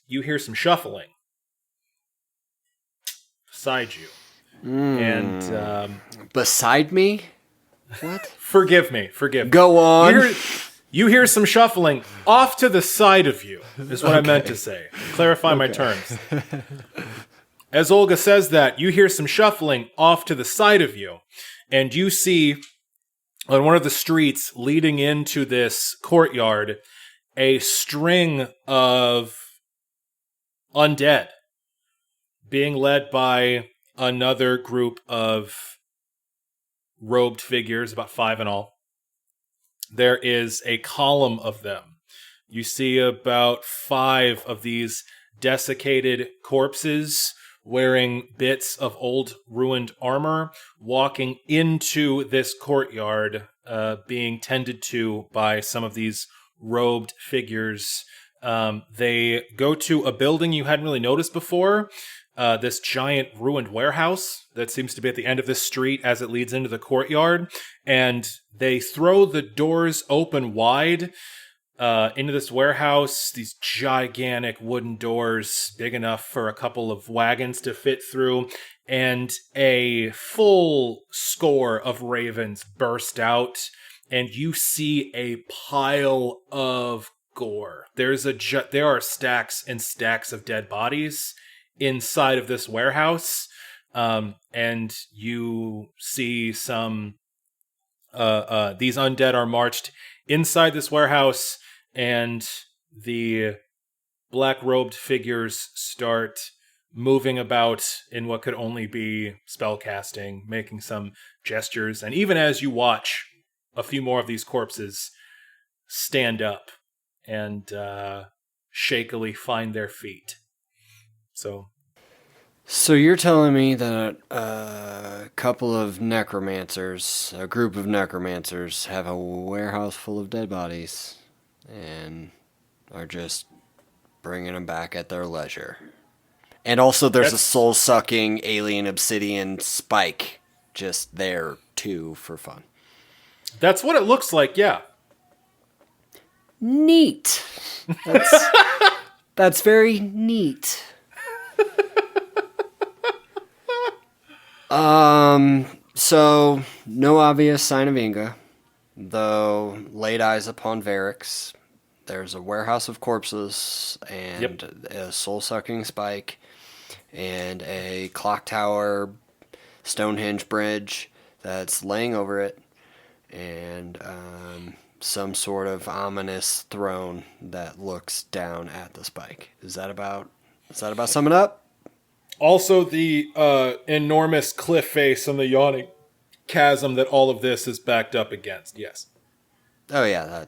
you hear some shuffling beside you. And, Beside me? What? forgive me. Go on. You hear some shuffling off to the side of you, is what I meant to say. Clarify my terms. As Olga says that, you hear some shuffling off to the side of you, and you see on one of the streets leading into this courtyard a string of undead being led by another group of robed figures, about 5 in all. There is a column of them. You see about 5 of these desiccated corpses wearing bits of old ruined armor, walking into this courtyard, being tended to by some of these robed figures. They go to a building you hadn't really noticed before, this giant ruined warehouse that seems to be at the end of this street as it leads into the courtyard, and they throw the doors open wide into this warehouse, these gigantic wooden doors big enough for a couple of wagons to fit through, and a full score of ravens burst out, and you see a pile of gore. There are stacks and stacks of dead bodies inside of this warehouse, and you see some these undead are marched inside this warehouse, and the black-robed figures start moving about in what could only be spellcasting, making some gestures, and even as you watch, a few more of these corpses stand up and shakily find their feet. So you're telling me that a couple of necromancers, a group of necromancers, have a warehouse full of dead bodies and are just bringing them back at their leisure. And also there's a soul-sucking alien obsidian spike just there, too, for fun. That's what it looks like, yeah. Neat. That's very neat. So, no obvious sign of Inga, though laid eyes upon Varix. There's a warehouse of corpses, and a soul-sucking spike, and a clock tower Stonehenge bridge that's laying over it, and some sort of ominous throne that looks down at the spike. Is that about summing up? Also, the enormous cliff face and the yawning chasm that all of this is backed up against. Yes. Oh yeah,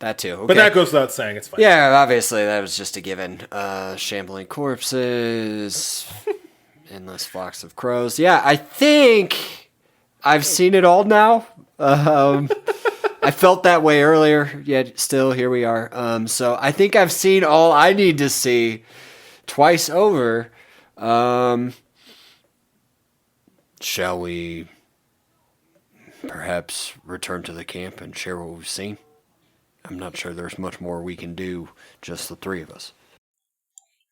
that too. Okay. But that goes without saying. It's fine. Yeah, obviously that was just a given. Shambling corpses, endless flocks of crows. Yeah, I think I've seen it all now. I felt that way earlier, yet still here we are. So I think I've seen all I need to see twice over. Shall we perhaps return to the camp and share what we've seen? I'm not sure there's much more we can do, just the 3 of us.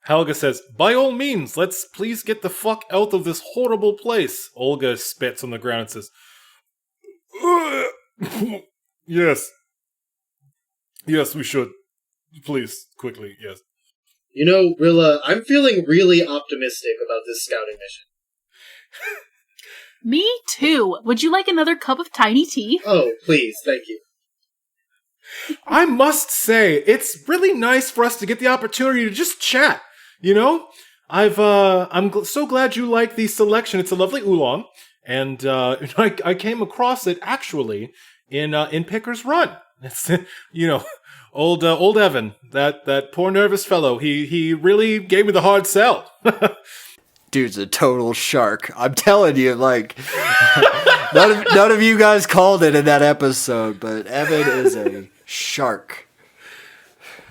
Helga says, by all means, let's please get the fuck out of this horrible place. Olga spits on the ground and says, Yes. Yes, we should. Please, quickly, yes. You know, Rilla, I'm feeling really optimistic about this scouting mission. Me too. Would you like another cup of tiny tea? Oh, please, thank you. I must say, it's really nice for us to get the opportunity to just chat. You know, so glad you like the selection. It's a lovely oolong, and I came across it actually in Picker's Run. It's old Evan, that poor nervous fellow. He really gave me the hard sell. Dude's a total shark. I'm telling you, like, none of you guys called it in that episode, but Evan is a shark.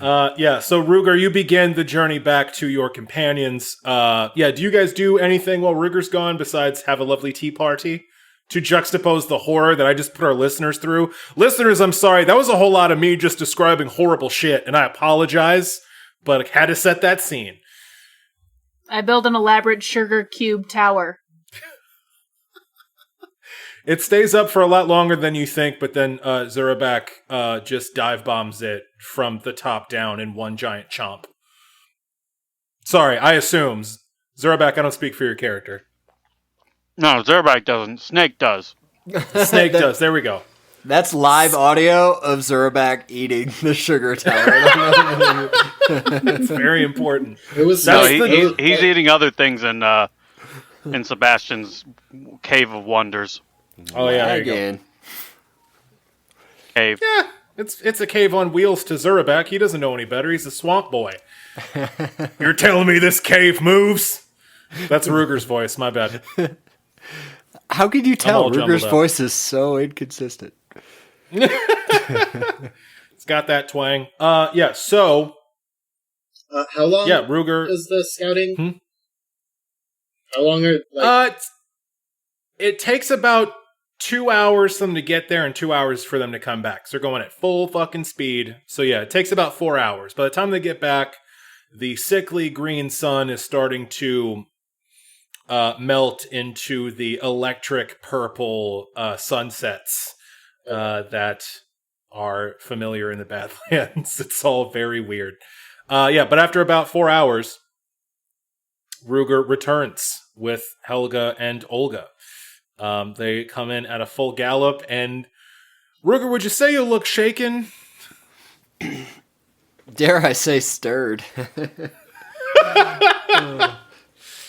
So Ruger, you begin the journey back to your companions. Do you guys do anything while Ruger's gone besides have a lovely tea party to juxtapose the horror that I just put our listeners through? Listeners, I'm sorry, that was a whole lot of me just describing horrible shit, and I apologize, but I had to set that scene. I built an elaborate sugar cube tower. It stays up for a lot longer than you think, but then Zurabak just dive bombs it from the top down in one giant chomp. Sorry, I assume. Zurabak, I don't speak for your character. No, Zurabak doesn't. Snake does. Snake does. There we go. That's live audio of Zurabak eating the sugar tower. It's very important. It was No, nice. he's eating other things in Sebastian's Cave of Wonders. Oh yeah, there you go. Again. Cave. Yeah, it's a cave on wheels to Zurabak. He doesn't know any better. He's a swamp boy. You're telling me this cave moves? That's Ruger's voice. My bad. How could you tell? all jumbled Ruger's up. voice is so inconsistent. It's got that twang. So How long Ruger is the scouting? How long are... it takes about 2 hours for them to get there and 2 hours for them to come back. So they're going at full fucking speed. So yeah, it takes about 4 hours. By the time they get back, the sickly green sun is starting to melt into the electric purple sunsets that are familiar in the Badlands. It's all very weird. But after about 4 hours, Ruger returns with Helga and Olga. They come in at a full gallop, and Ruger, would you say you look shaken? Dare I say stirred.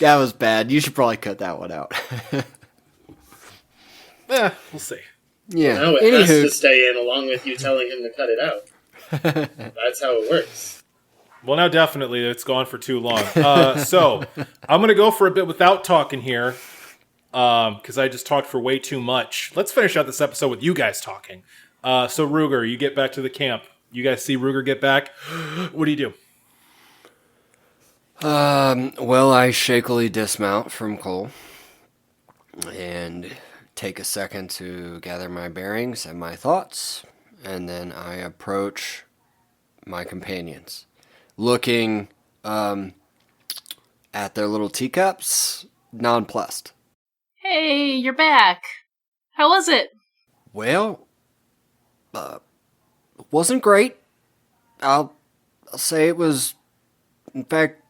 That was bad. You should probably cut that one out. We'll see. Yeah. Now it has Anywho, to stay in along with you telling him to cut it out. That's how it works. Well, now definitely it's gone for too long. So I'm going to go for a bit without talking here because I just talked for way too much. Let's finish out this episode with you guys talking. So Ruger, you get back to the camp. You guys see Ruger get back. What do you do? well, I shakily dismount from Cole and take a second to gather my bearings and my thoughts, and then I approach my companions, looking at their little teacups, nonplussed. Hey, you're back. How was it? Well, wasn't great. I'll say it was, in fact,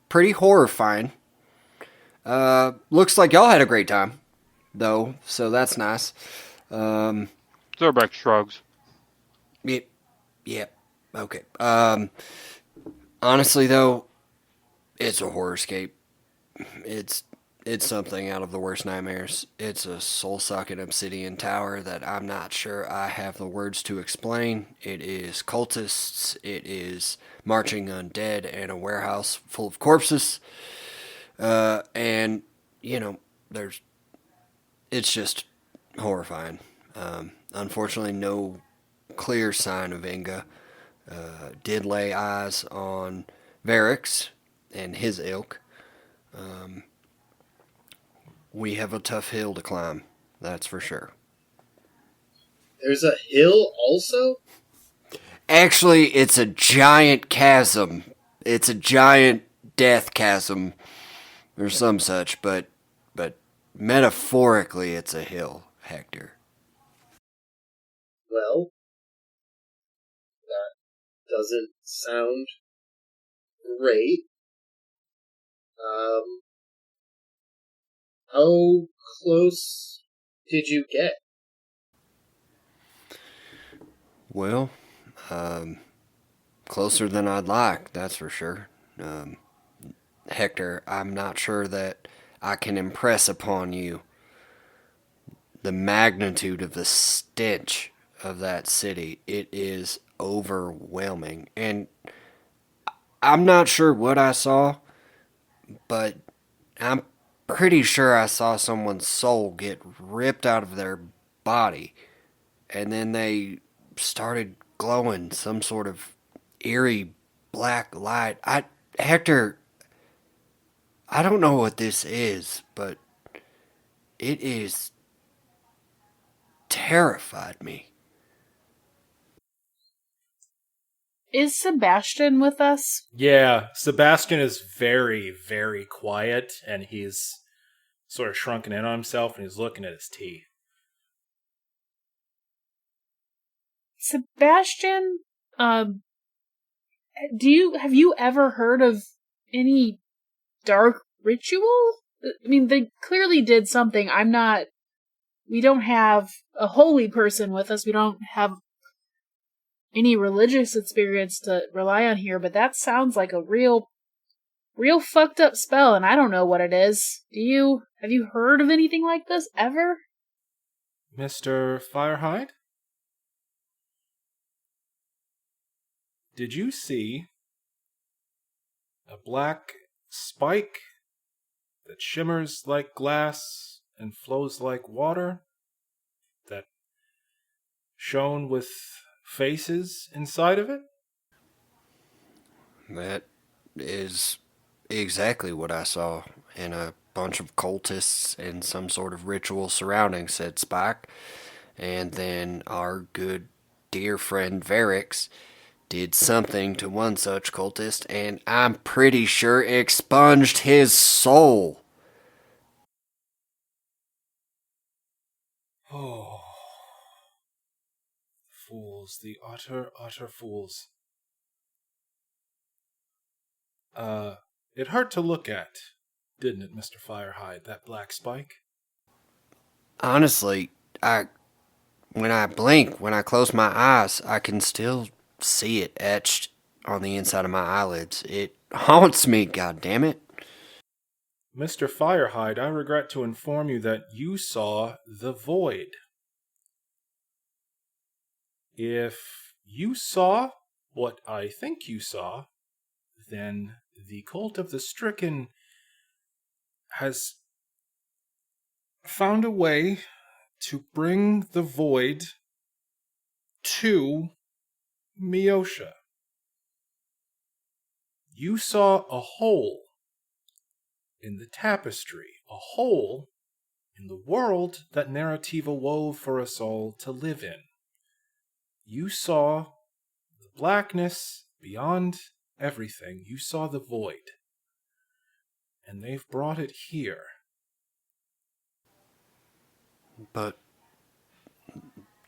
pretty horrifying. Looks like y'all had a great time, though, so that's nice. Zurabak shrugs. Yeah, okay. Honestly, though, it's a horrorscape. It's something out of the worst nightmares. It's a soul-sucking obsidian tower that I'm not sure I have the words to explain. It is cultists. It is marching undead and a warehouse full of corpses. And, it's just horrifying. Unfortunately, no clear sign of Inga. Did lay eyes on Varix and his ilk. We have a tough hill to climb, that's for sure. There's a hill also? Actually, it's a giant chasm. It's a giant death chasm, or some such, but metaphorically it's a hill, Hector. Well, that doesn't sound great. How close did you get? Well, closer than I'd like, that's for sure. Hector, I'm not sure that I can impress upon you the magnitude of the stench of that city. It is overwhelming. And I'm not sure what I saw, but I'm pretty sure I saw someone's soul get ripped out of their body. And then they started glowing some sort of eerie black light. Hector, I don't know what this is, but it is terrified me. Is Sebastian with us? Yeah, Sebastian is very, very quiet, and he's sort of shrunken in on himself, and he's looking at his teeth. Sebastian, have you ever heard of any dark ritual? I mean, they clearly did something. We don't have a holy person with us. We don't have any religious experience to rely on here, but that sounds like a real fucked up spell, and I don't know what it is. Have you heard of anything like this ever? Mr. Firehide? Did you see a black spike that shimmers like glass and flows like water? That shone with faces inside of it? That is exactly what I saw, and a bunch of cultists and some sort of ritual surrounding said spike. And then our good dear friend Varix did something to one such cultist, and I'm pretty sure expunged his soul. Oh, fools, the utter fools. It hurt to look at, didn't it, Mr. Firehide, that black spike? Honestly, when I blink, when I close my eyes, I can still see it etched on the inside of my eyelids. It haunts me, goddammit. Mr. Firehide, I regret to inform you that you saw the void. If you saw what I think you saw, then the cult of the stricken has found a way to bring the void to Miosha. You saw a hole in the tapestry, a hole in the world that Narrativa wove for us all to live in. You saw the blackness beyond everything. You saw the void. And they've brought it here. But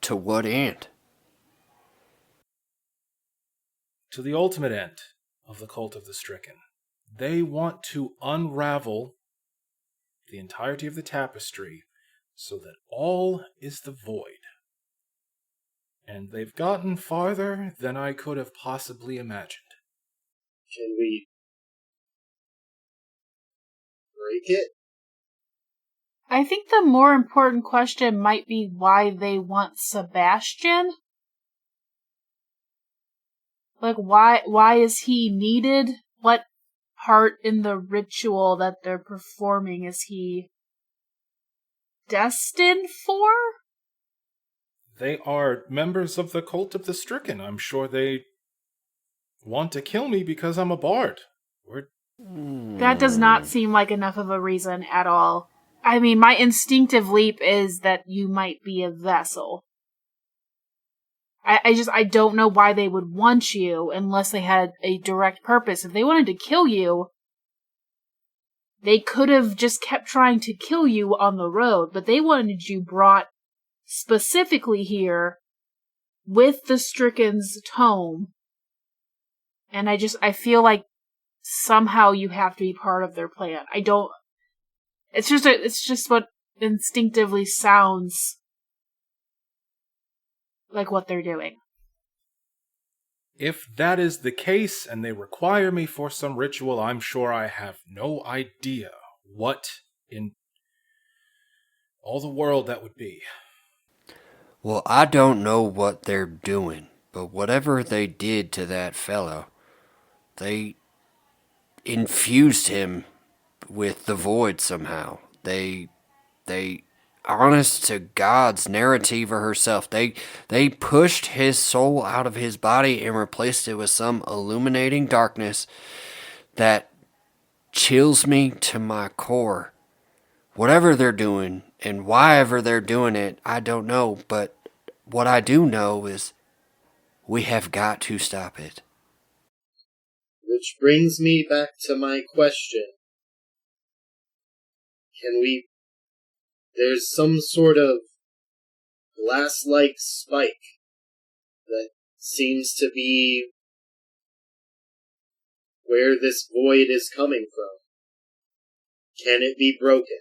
to what end? To the ultimate end of the cult of the stricken. They want to unravel the entirety of the tapestry so that all is the void. And they've gotten farther than I could have possibly imagined. Can we break it? I think the more important question might be why they want Sebastian. Like, why is he needed? What part in the ritual that they're performing is he destined for? They are members of the cult of the stricken. I'm sure they want to kill me because I'm a bard. That does not seem like enough of a reason at all. I mean, my instinctive leap is that you might be a vessel. I don't know why they would want you unless they had a direct purpose. If they wanted to kill you, they could have just kept trying to kill you on the road, but they wanted you brought specifically here with the Stricken's tome, and I feel like somehow you have to be part of their plan. It's just what instinctively sounds like what they're doing. If that is the case and they require me for some ritual, I'm sure I have no idea what in all the world that would be. Well, I don't know what they're doing, but whatever they did to that fellow, they infused him with the void somehow. They honest to God's Narrativa herself, they pushed his soul out of his body and replaced it with some illuminating darkness that chills me to my core. Whatever they're doing and why ever they're doing it, I don't know, but what I do know is we have got to stop it. Which brings me back to my question. There's some sort of glass-like spike that seems to be where this void is coming from. Can it be broken?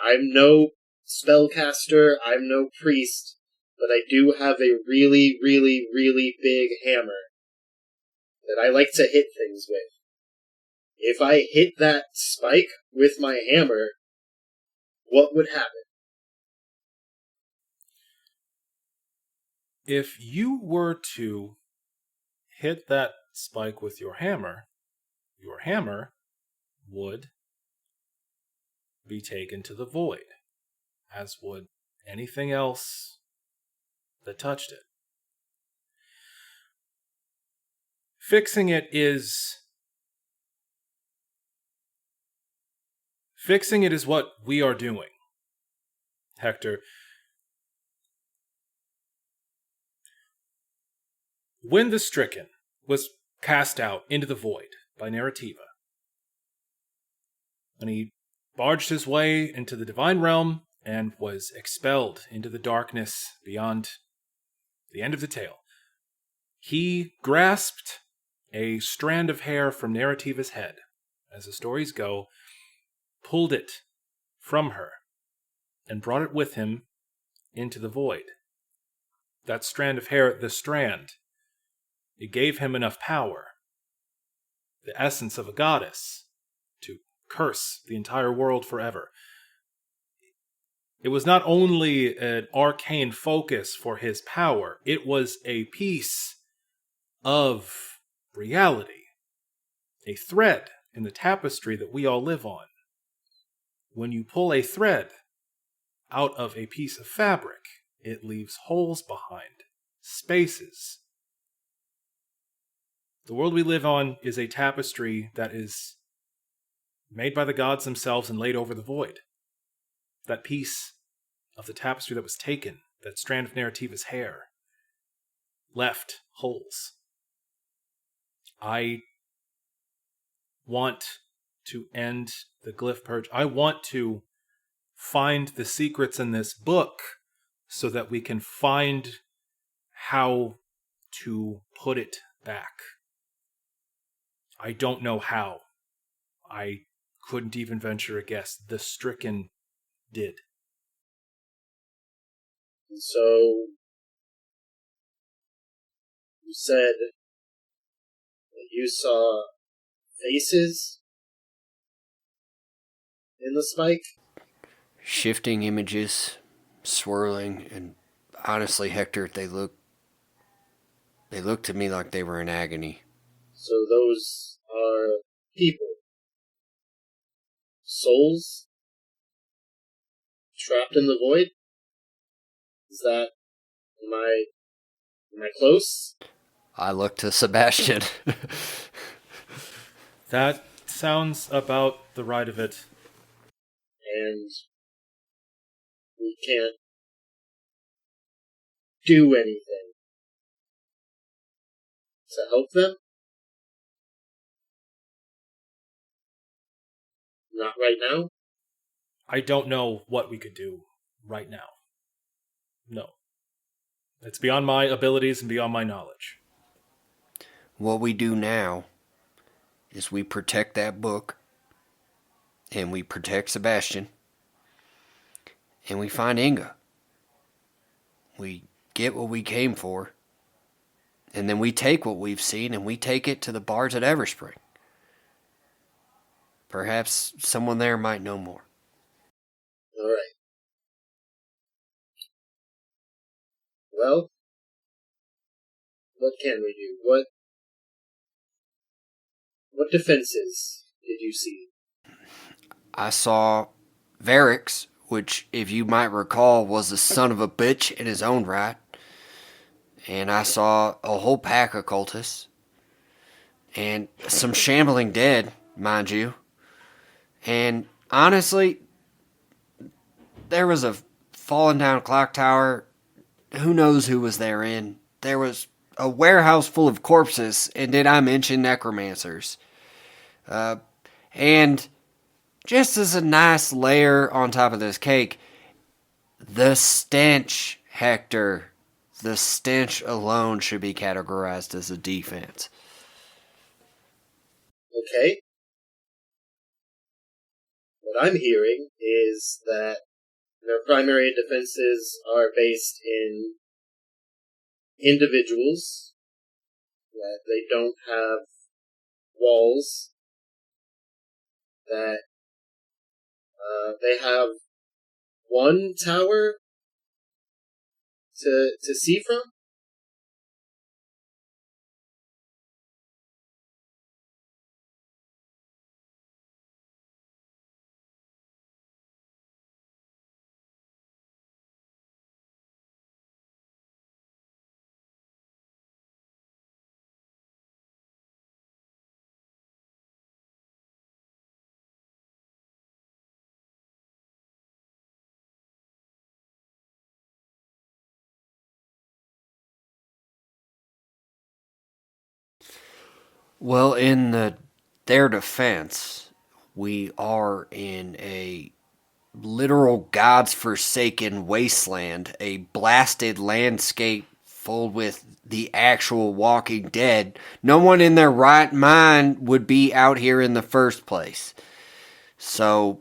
I'm no spellcaster, I'm no priest, but I do have a really, really, really big hammer that I like to hit things with. If I hit that spike with my hammer, what would happen? If you were to hit that spike with your hammer would be taken to the void, as would anything else that touched it. Fixing it is what we are doing, Hector. When the Stricken was cast out into the void by Narrativa, when he barged his way into the divine realm and was expelled into the darkness beyond the end of the tale, he grasped a strand of hair from Narrativa's head, as the stories go, pulled it from her, and brought it with him into the void. That strand of hair, it gave him enough power, the essence of a goddess, to curse the entire world forever. It was not only an arcane focus for his power, it was a piece of reality, a thread in the tapestry that we all live on. When you pull a thread out of a piece of fabric, it leaves holes behind, spaces. The world we live on is a tapestry that is made by the gods themselves and laid over the void. That piece of the tapestry that was taken, that strand of Narrativa's hair, left holes. I want to end the glyph purge. I want to find the secrets in this book so that we can find how to put it back. I don't know how. I couldn't even venture a guess. The Stricken did. So, you said that you saw faces in the spike? Shifting images, swirling, and honestly, Hector, they look to me like they were in agony. So those are people. Souls? Trapped in the void? Is that... Am I close? I look to Sebastian. That sounds about the right of it. And we can't do anything to help them? Not right now? I don't know what we could do right now. No. It's beyond my abilities and beyond my knowledge. What we do now is we protect that book, and we protect Sebastian, and we find Inga. We get what we came for, and then we take what we've seen and we take it to the bards at Everspring. Perhaps someone there might know more. All right. Well, what can we do? What defenses did you see? I saw Varix, which, if you might recall, was a son of a bitch in his own right. And I saw a whole pack of cultists. And some shambling dead, mind you. And honestly, there was a fallen down clock tower. Who knows who was therein? There was a warehouse full of corpses, and did I mention necromancers? And just as a nice layer on top of this cake, the stench, Hector. The stench alone should be categorized as a defense. Okay. What I'm hearing is that their primary defenses are based in individuals, that they don't have walls, that they have one tower to see from? Well, in their defense, we are in a literal God's forsaken wasteland, a blasted landscape full with the actual Walking Dead. No one in their right mind would be out here in the first place. So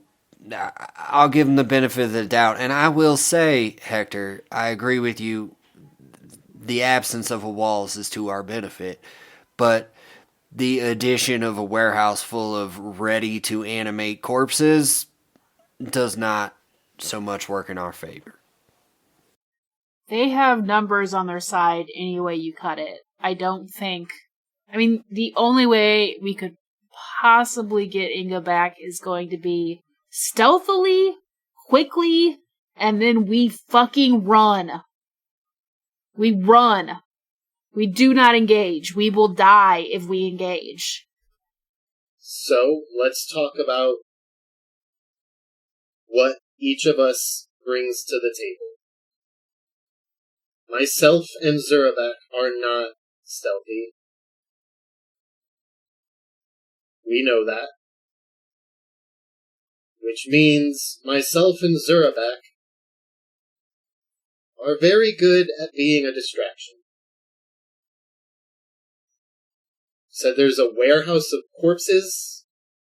I'll give them the benefit of the doubt. And I will say, Hector, I agree with you. The absence of a walls is to our benefit. But the addition of a warehouse full of ready-to-animate corpses does not so much work in our favor. They have numbers on their side any way you cut it. I don't think... I mean, the only way we could possibly get Inga back is going to be stealthily, quickly, and then we fucking run. We run. We do not engage. We will die if we engage. So, let's talk about what each of us brings to the table. Myself and Zurabek are not stealthy. We know that. Which means myself and Zurabek are very good at being a distraction. So there's a warehouse of corpses.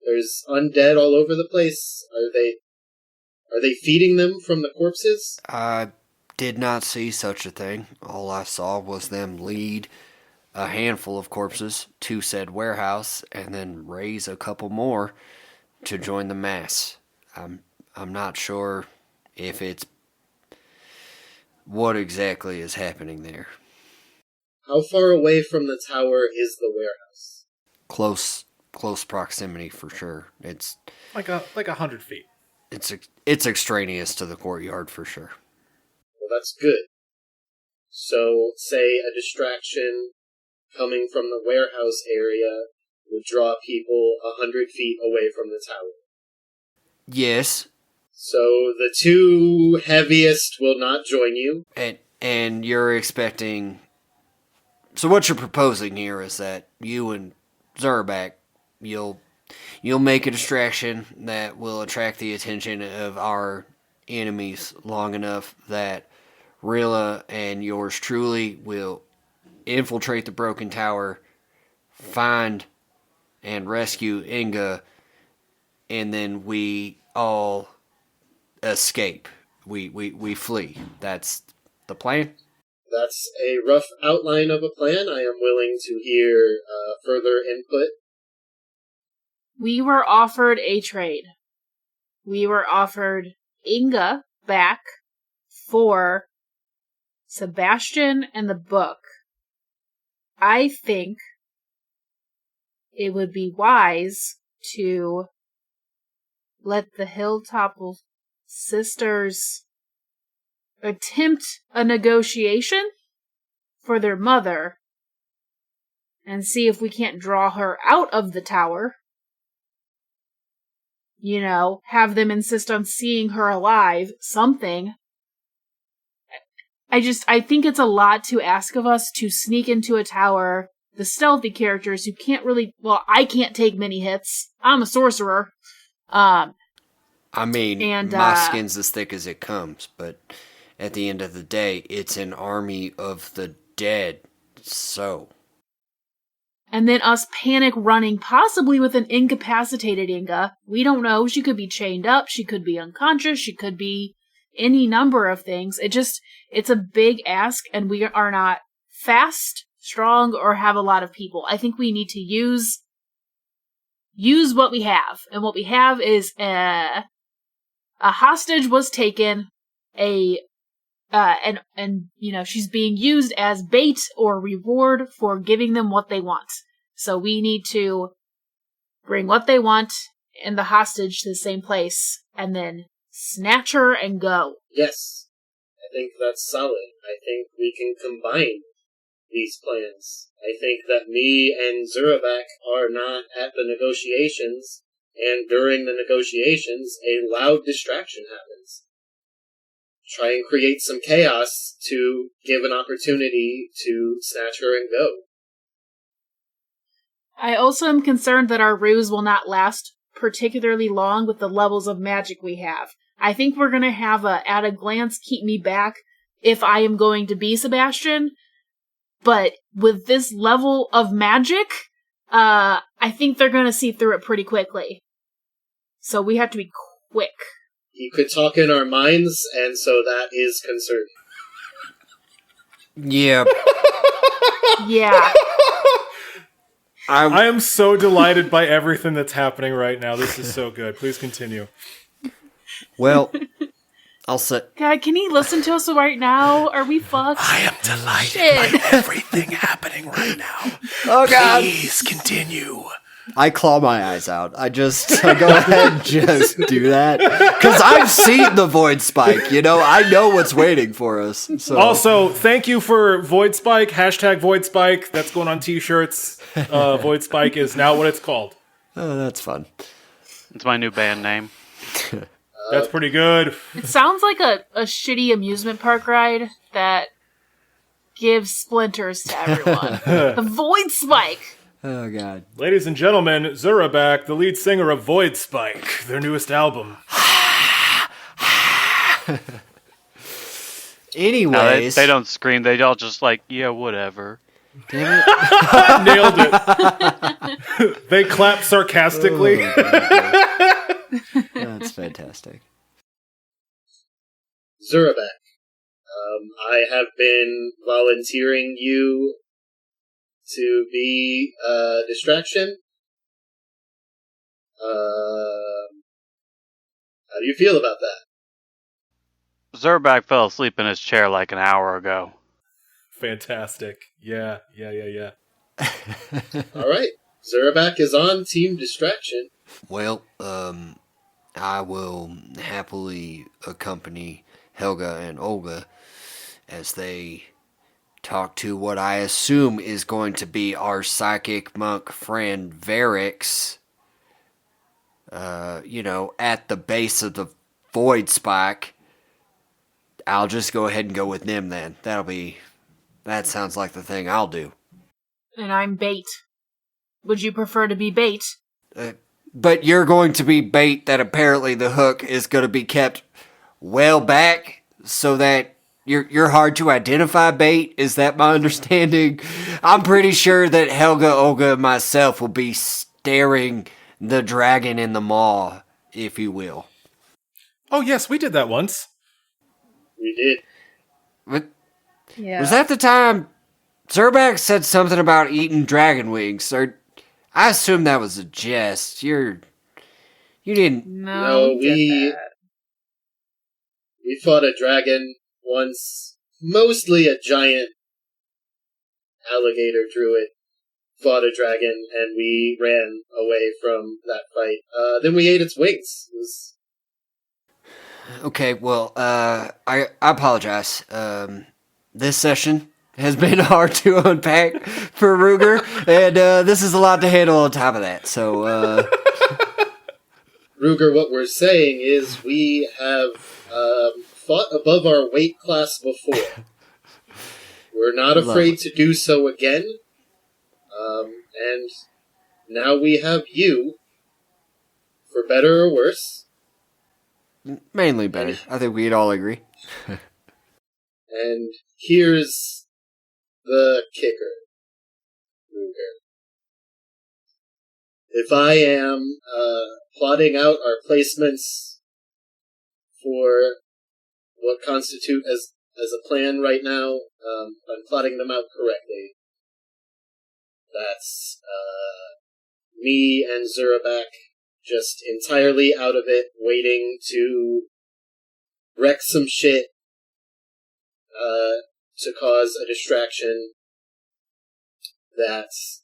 There's undead all over the place. Are they feeding them from the corpses? I did not see such a thing. All I saw was them lead a handful of corpses to said warehouse and then raise a couple more to join the mass. I'm not sure if it's what exactly is happening there. How far away from the tower is the warehouse? Close proximity for sure. It's Like 100 feet. it's extraneous to the courtyard for sure. Well, that's good. So, say a distraction coming from the warehouse area would draw people 100 feet away from the tower. Yes, So, the two heaviest will not join you. and you're expecting. So what you're proposing here is that you and Zurabak, you'll make a distraction that will attract the attention of our enemies long enough that Rilla and yours truly will infiltrate the Broken Tower, find and rescue Inga, and then we all escape. We flee. That's the plan? That's a rough outline of a plan. I am willing to hear further input. We were offered a trade. We were offered Inga back for Sebastian and the book. I think it would be wise to let the Hilltop sisters attempt a negotiation for their mother and see if we can't draw her out of the tower. You know, have them insist on seeing her alive, something. I think it's a lot to ask of us to sneak into a tower, the stealthy characters who can't really, well, I can't take many hits. I'm a sorcerer. I mean, my skin's as thick as it comes, but at the end of the day, it's an army of the dead, so... And then us panic running, possibly with an incapacitated Inga. We don't know. She could be chained up. She could be unconscious. She could be any number of things. It's a big ask, and we are not fast, strong, or have a lot of people. I think we need to use what we have. And what we have is a hostage was taken, and you know, she's being used as bait or reward for giving them what they want. So we need to bring what they want and the hostage to the same place, and then snatch her and go. Yes, I think that's solid. I think we can combine these plans. I think that me and Zurabak are not at the negotiations, and during the negotiations, a loud distraction happens. Try and create some chaos to give an opportunity to snatch her and go. I also am concerned that our ruse will not last particularly long with the levels of magic we have. I think we're going to have a at a glance keep me back if I am going to be Sebastian, but with this level of magic, I think they're going to see through it pretty quickly. So we have to be quick. He could talk in our minds, and so that is concerning. Yeah. Yeah. I am so delighted by everything that's happening right now. This is so good. Please continue. Well, I'll say... God, can he listen to us right now? Are we fucked? I am delighted Shit. by everything happening right now. Oh, God. Please continue. I claw my eyes out. I go ahead and just do that. Because I've seen the Void Spike, you know? I know what's waiting for us. So. Also, thank you for Void Spike. Hashtag Void Spike. That's going on t-shirts. Void Spike is now what it's called. Oh, that's fun. It's my new band name. That's pretty good. It sounds like a shitty amusement park ride that gives splinters to everyone. The Void Spike! Oh, God. Ladies and gentlemen, Zurabak, the lead singer of Void Spike, their newest album. Anyways. No, they don't scream. They all just like, yeah, whatever. Damn it. Nailed it. They clap sarcastically. That's fantastic. Zurabak, I have been volunteering you to be a distraction. How do you feel about that? Zurback fell asleep in his chair like an hour ago. Fantastic. Yeah. Alright, Zurabak is on Team Distraction. Well, I will happily accompany Helga and Olga as they talk to what I assume is going to be our psychic monk friend Varix, at the base of the Void Spike. I'll just go ahead and go with them then. That sounds like the thing I'll do. And I'm bait. Would you prefer to be bait? But you're going to be bait that apparently the hook is going to be kept well back so that you're hard to identify bait. Is that my understanding? I'm pretty sure that Helga, Olga, and myself will be staring the dragon in the maw, if you will. Oh, yes, we did that once. We did. But Yeah. was that the time Zerback said something about eating dragon wings? Or I assume that was a jest. You didn't. No, we fought a dragon once. Mostly a giant alligator druid fought a dragon, and we ran away from that fight. Then we ate its wings. It was... Okay, well, I apologize. This session has been hard to unpack for Ruger, and this is a lot to handle on top of that. So, Ruger, what we're saying is we have fought above our weight class before. We're not afraid to do so again. And now we have you, for better or worse. mainly better. I think we'd all agree. And here's the kicker, Ruger. If I am plotting out our placements for what constitute as a plan right now, I'm plotting them out correctly. That's me and Zurabak just entirely out of it, waiting to wreck some shit to cause a distraction. That's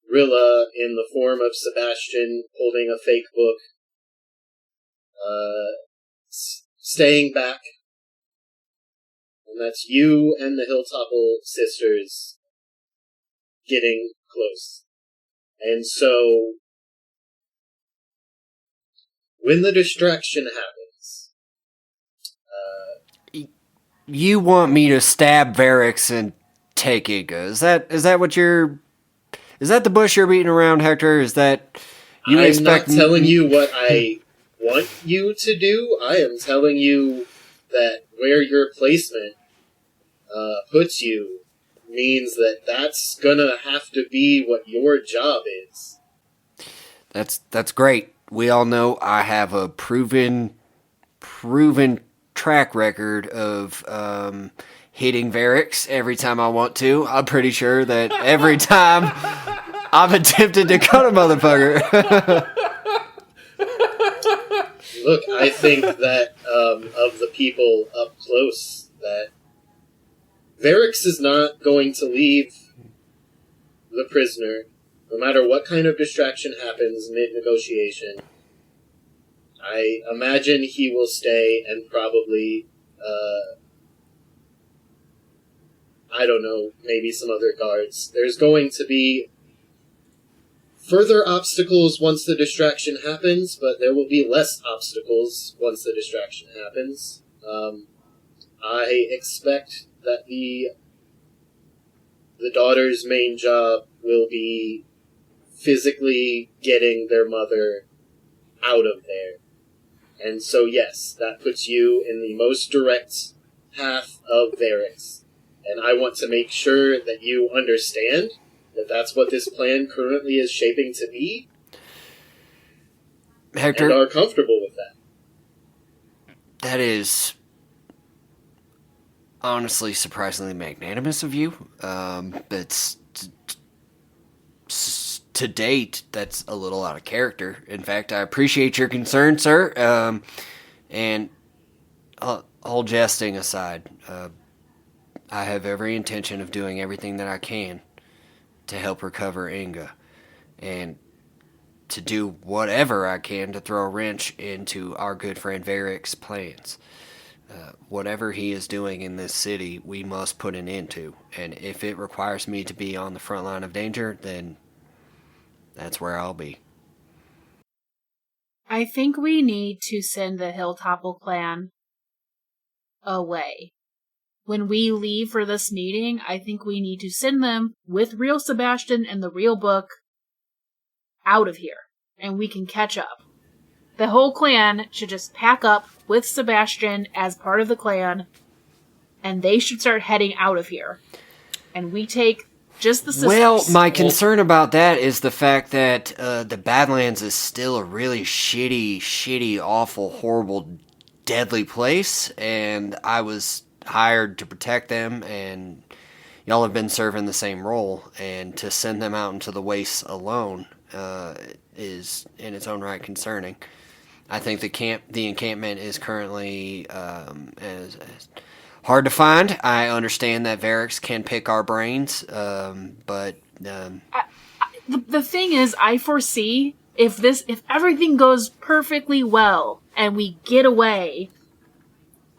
Rilla in the form of Sebastian holding a fake book, staying back. And that's you and the Hilltopple sisters getting close. And so, when the distraction happens, You want me to stab Varix and take Inga? Is that what you're? Is that the bush you're beating around, Hector? Is that you I'm expect? not telling you what I want you to do. I am telling you that where your placement puts you means that that's gonna have to be what your job is. That's great. We all know I have a proven track record of hitting Varix every time I want to. I'm pretty sure that every time I've attempted to cut a motherfucker. Look, I think that of the people up close, that Varix is not going to leave the prisoner, no matter what kind of distraction happens mid-negotiation. I imagine he will stay and probably, I don't know, maybe some other guards. There's going to be further obstacles once the distraction happens, but there will be less obstacles once the distraction happens. I expect that the daughter's main job will be physically getting their mother out of there. And so, yes, that puts you in the most direct path of Varix. And I want to make sure that you understand that that's what this plan currently is shaping to be, Hector, and are comfortable with that. that is honestly surprisingly magnanimous of you. That's to date, that's a little out of character. In fact, I appreciate your concern, sir. And all jesting aside, I have every intention of doing everything that I can to help recover Inga, and to do whatever I can to throw a wrench into our good friend Varric's plans. Whatever he is doing in this city, we must put an end to. And if it requires me to be on the front line of danger, then that's where I'll be. I think we need to send the Hilltopple clan away. When we leave for this meeting, I think we need to send them with real Sebastian and the real book out of here, and we can catch up. The whole clan should just pack up with Sebastian as part of the clan and they should start heading out of here. And we take just the sisters. Well, my concern about that is the fact that the Badlands is still a really shitty, awful, horrible, deadly place, and I was hired to protect them, and y'all have been serving the same role, and to send them out into the wastes alone is in its own right concerning. I think the encampment is currently as hard to find. I understand that Varix can pick our brains, but the thing is, I foresee if everything goes perfectly well and we get away,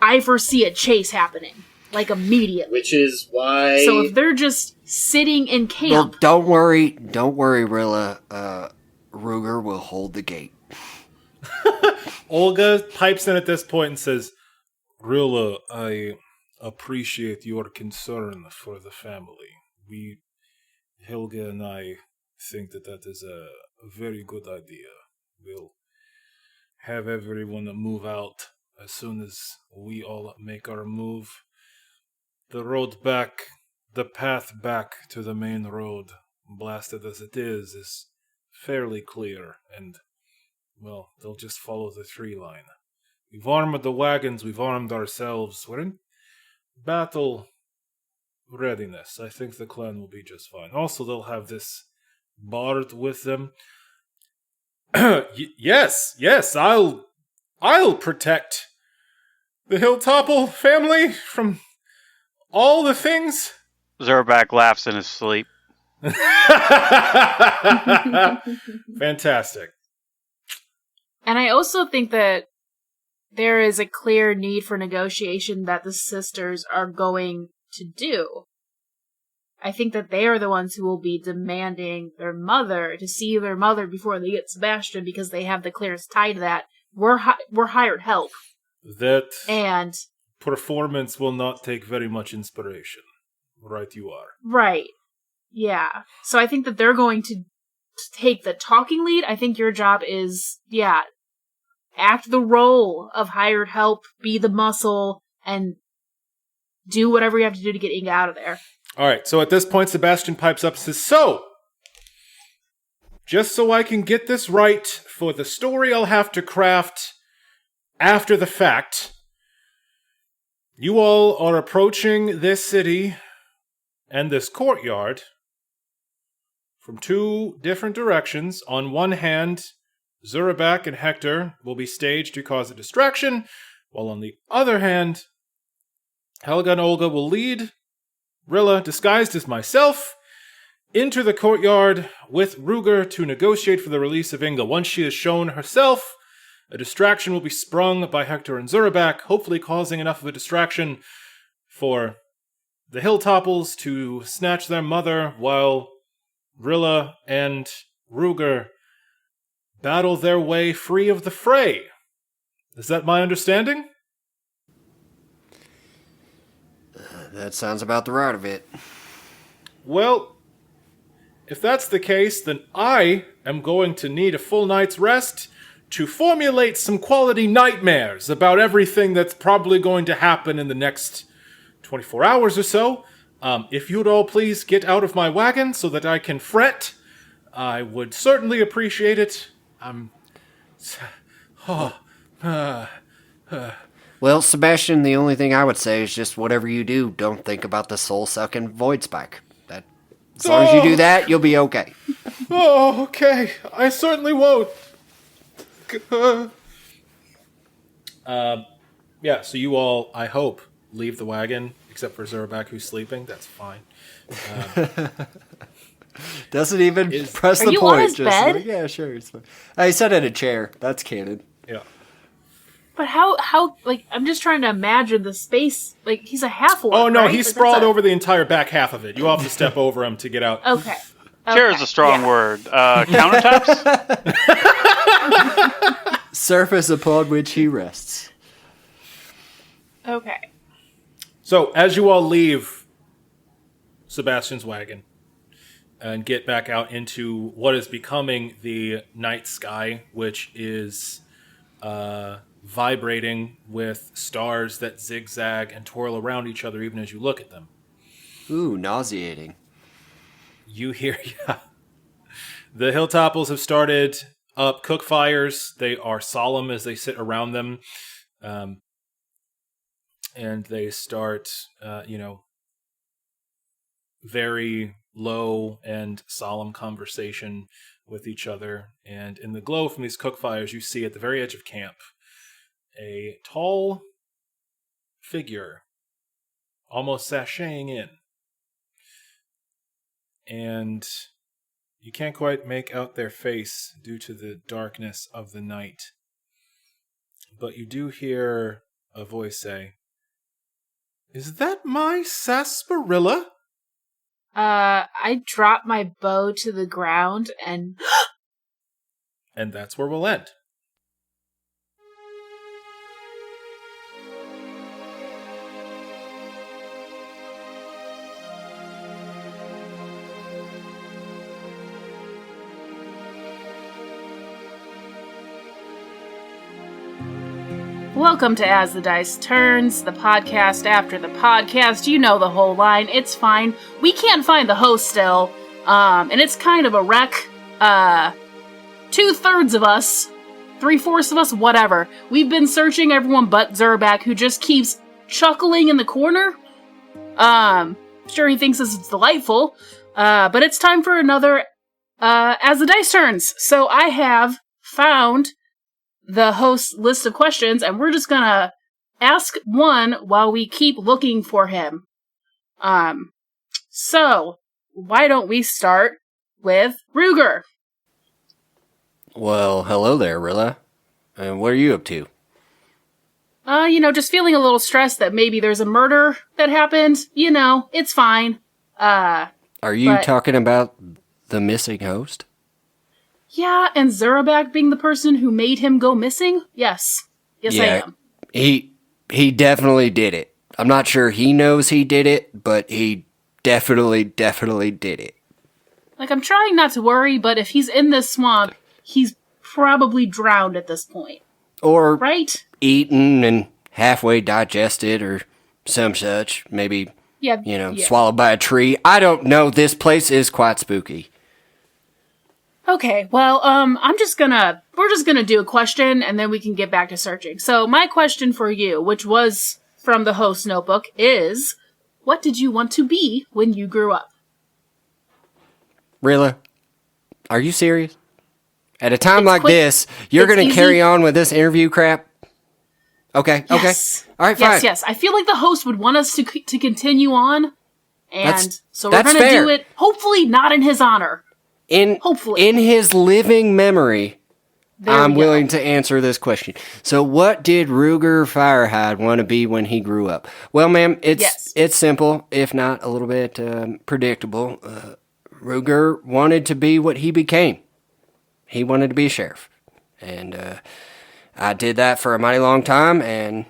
I foresee a chase happening, like immediately. Which is why. So if they're just sitting in camp, well, don't worry, Rilla. Ruger will hold the gate. Olga pipes in at this point and says, Rilla, I appreciate your concern for the family. Helga and I think that is a very good idea. We'll have everyone move out as soon as we all make our move. The path back to the main road, blasted as it is fairly clear, and, well, they'll just follow the tree line. We've armored the wagons, we've armed ourselves. We're in battle readiness. I think the clan will be just fine. Also, they'll have this bard with them. Yes, I'll protect the Hilltopple family from all the things. Zurbak laughs in his sleep. Fantastic. and I also think that there is a clear need for negotiation that the sisters are going to do. I think that they are the ones who will be demanding their mother to see their mother before they get Sebastian, because they have the clearest tie to that. We're hired help. That And performance will not take very much inspiration. Right, you are. right. Yeah. So I think that they're going to take the talking lead. I think your job is, act the role of hired help, be the muscle, and do whatever you have to do to get Inga out of there. All right, so at this point, Sebastian pipes up and says, so, just so I can get this right for the story I'll have to craft after the fact, you all are approaching this city and this courtyard from two different directions. On one hand, Zurabak and Hector will be staged to cause a distraction, while on the other hand, Helga and Olga will lead Rilla, disguised as myself, into the courtyard with Ruger to negotiate for the release of Inga. Once she has shown herself, a distraction will be sprung by Hector and Zurabak, hopefully causing enough of a distraction for the Hilltopples to snatch their mother, while Rilla and Ruger battle their way free of the fray. Is that my understanding? That sounds about the right of it. Well, if that's the case, then I am going to need a full night's rest to formulate some quality nightmares about everything that's probably going to happen in the next 24 hours or so. If you'd all please get out of my wagon so that I can fret, I would certainly appreciate it. Well, Sebastian, the only thing I would say is just whatever you do, don't think about the soul-sucking void spike. As long as you do that, you'll be okay. Oh, okay. I certainly won't. Yeah, so you all, I hope, leave the wagon, except for Zurabak, who's sleeping. That's fine. Doesn't even press the you point. on his just bed? like, yeah, sure. It's fine. He said in a chair. That's canon. Yeah. But how, like, I'm just trying to imagine the space. Like, he's a half-orc, Oh, no, right? he's Like, sprawled over the entire back half of it. You all have to step over him to get out. Okay. Chair is a strong word. Countertops? Surface upon which he rests. Okay. So, as you all leave Sebastian's wagon and get back out into what is becoming the night sky, which is vibrating with stars that zigzag and twirl around each other even as you look at them. Ooh, nauseating. You hear, yeah. The Hilltopples have started up cook fires. They are solemn as they sit around them. And they start, very low and solemn conversation with each other. And in the glow from these cook fires, you see at the very edge of camp a tall figure almost sashaying in. And you can't quite make out their face due to the darkness of the night. But you do hear a voice say, "Is that my sarsaparilla?" I drop my bow to the ground and... And that's where we'll end. Welcome to As the Dice Turns, the podcast after the podcast. You know the whole line. It's fine. We can't find the host still, and it's kind of a wreck. 2/3 of us, 3/4 of us, whatever. We've been searching everyone but Zerback, who just keeps chuckling in the corner. Sure he thinks this is delightful, but it's time for another As the Dice Turns. So I have found the host's list of questions, and we're just gonna ask one while we keep looking for him. So why don't we start with Ruger? Well, hello there, Rilla. And what are you up to? Just feeling a little stressed that maybe there's a murder that happened. It's fine. Are you talking about the missing host? Yeah, and Zerback being the person who made him go missing? Yes. Yes, I am. He definitely did it. I'm not sure he knows he did it, but he definitely did it. Like, I'm trying not to worry, but if he's in this swamp, he's probably drowned at this point. Or right? Eaten and halfway digested or some such. Maybe, swallowed by a tree. I don't know. This place is quite spooky. Okay, well, we're just gonna do a question, and then we can get back to searching. So, my question for you, which was from the host notebook, is, what did you want to be when you grew up? Rilla, are you serious? At a time like this, you're gonna carry on with this interview crap? Okay, yes. Okay. All right, fine. Yes. I feel like the host would want us to continue on, and so we're gonna fair. do it, hopefully not in his honor. Hopefully. In his living memory, I'm willing to answer this question. So what did Ruger Firehide want to be when he grew up? Well, ma'am, it's simple, if not a little bit predictable. Ruger wanted to be what he became. He wanted to be a sheriff. And I did that for a mighty long time, and,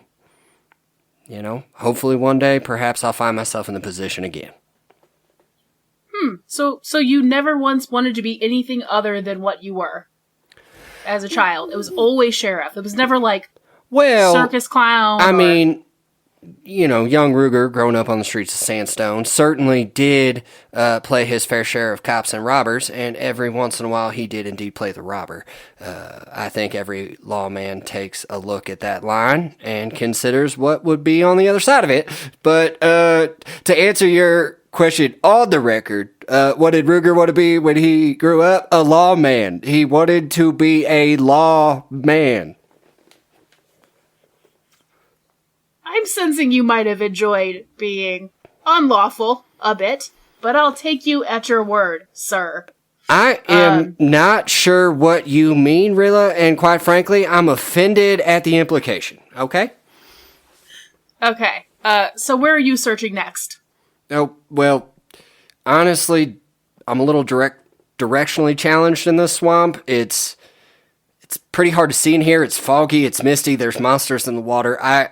hopefully one day, perhaps I'll find myself in the position again. So you never once wanted to be anything other than what you were as a child. It was always sheriff. It was never like circus clown. I mean, young Ruger, growing up on the streets of Sandstone, certainly did play his fair share of cops and robbers, and every once in a while he did indeed play the robber. I think every lawman takes a look at that line and considers what would be on the other side of it. But to answer your question on the record, what did Ruger want to be when he grew up? A lawman. He wanted to be a lawman. I'm sensing you might have enjoyed being unlawful a bit, but I'll take you at your word, sir. I am not sure what you mean, Rilla, and quite frankly, I'm offended at the implication, okay? Okay, so where are you searching next? Oh, well, honestly, I'm a little directionally challenged in this swamp. It's pretty hard to see in here. It's foggy, it's misty, there's monsters in the water. I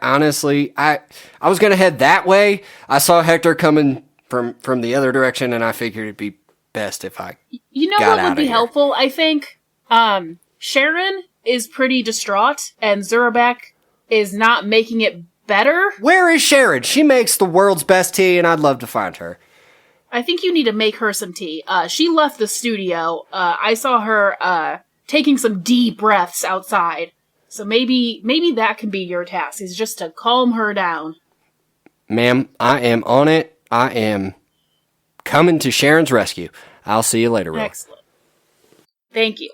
was going to head that way. I saw Hector coming from the other direction, and I figured it'd be best if I what would be helpful, I think? Sharon is pretty distraught, and Zurabek is not making it better. Where is Sharon? She makes the world's best tea, and I'd love to find her. I think you need to make her some tea. She left the studio. I saw her taking some deep breaths outside. So maybe that can be your task, is just to calm her down. Ma'am, I am on it. I am coming to Sharon's rescue. I'll see you later, Rilla. Excellent. Thank you.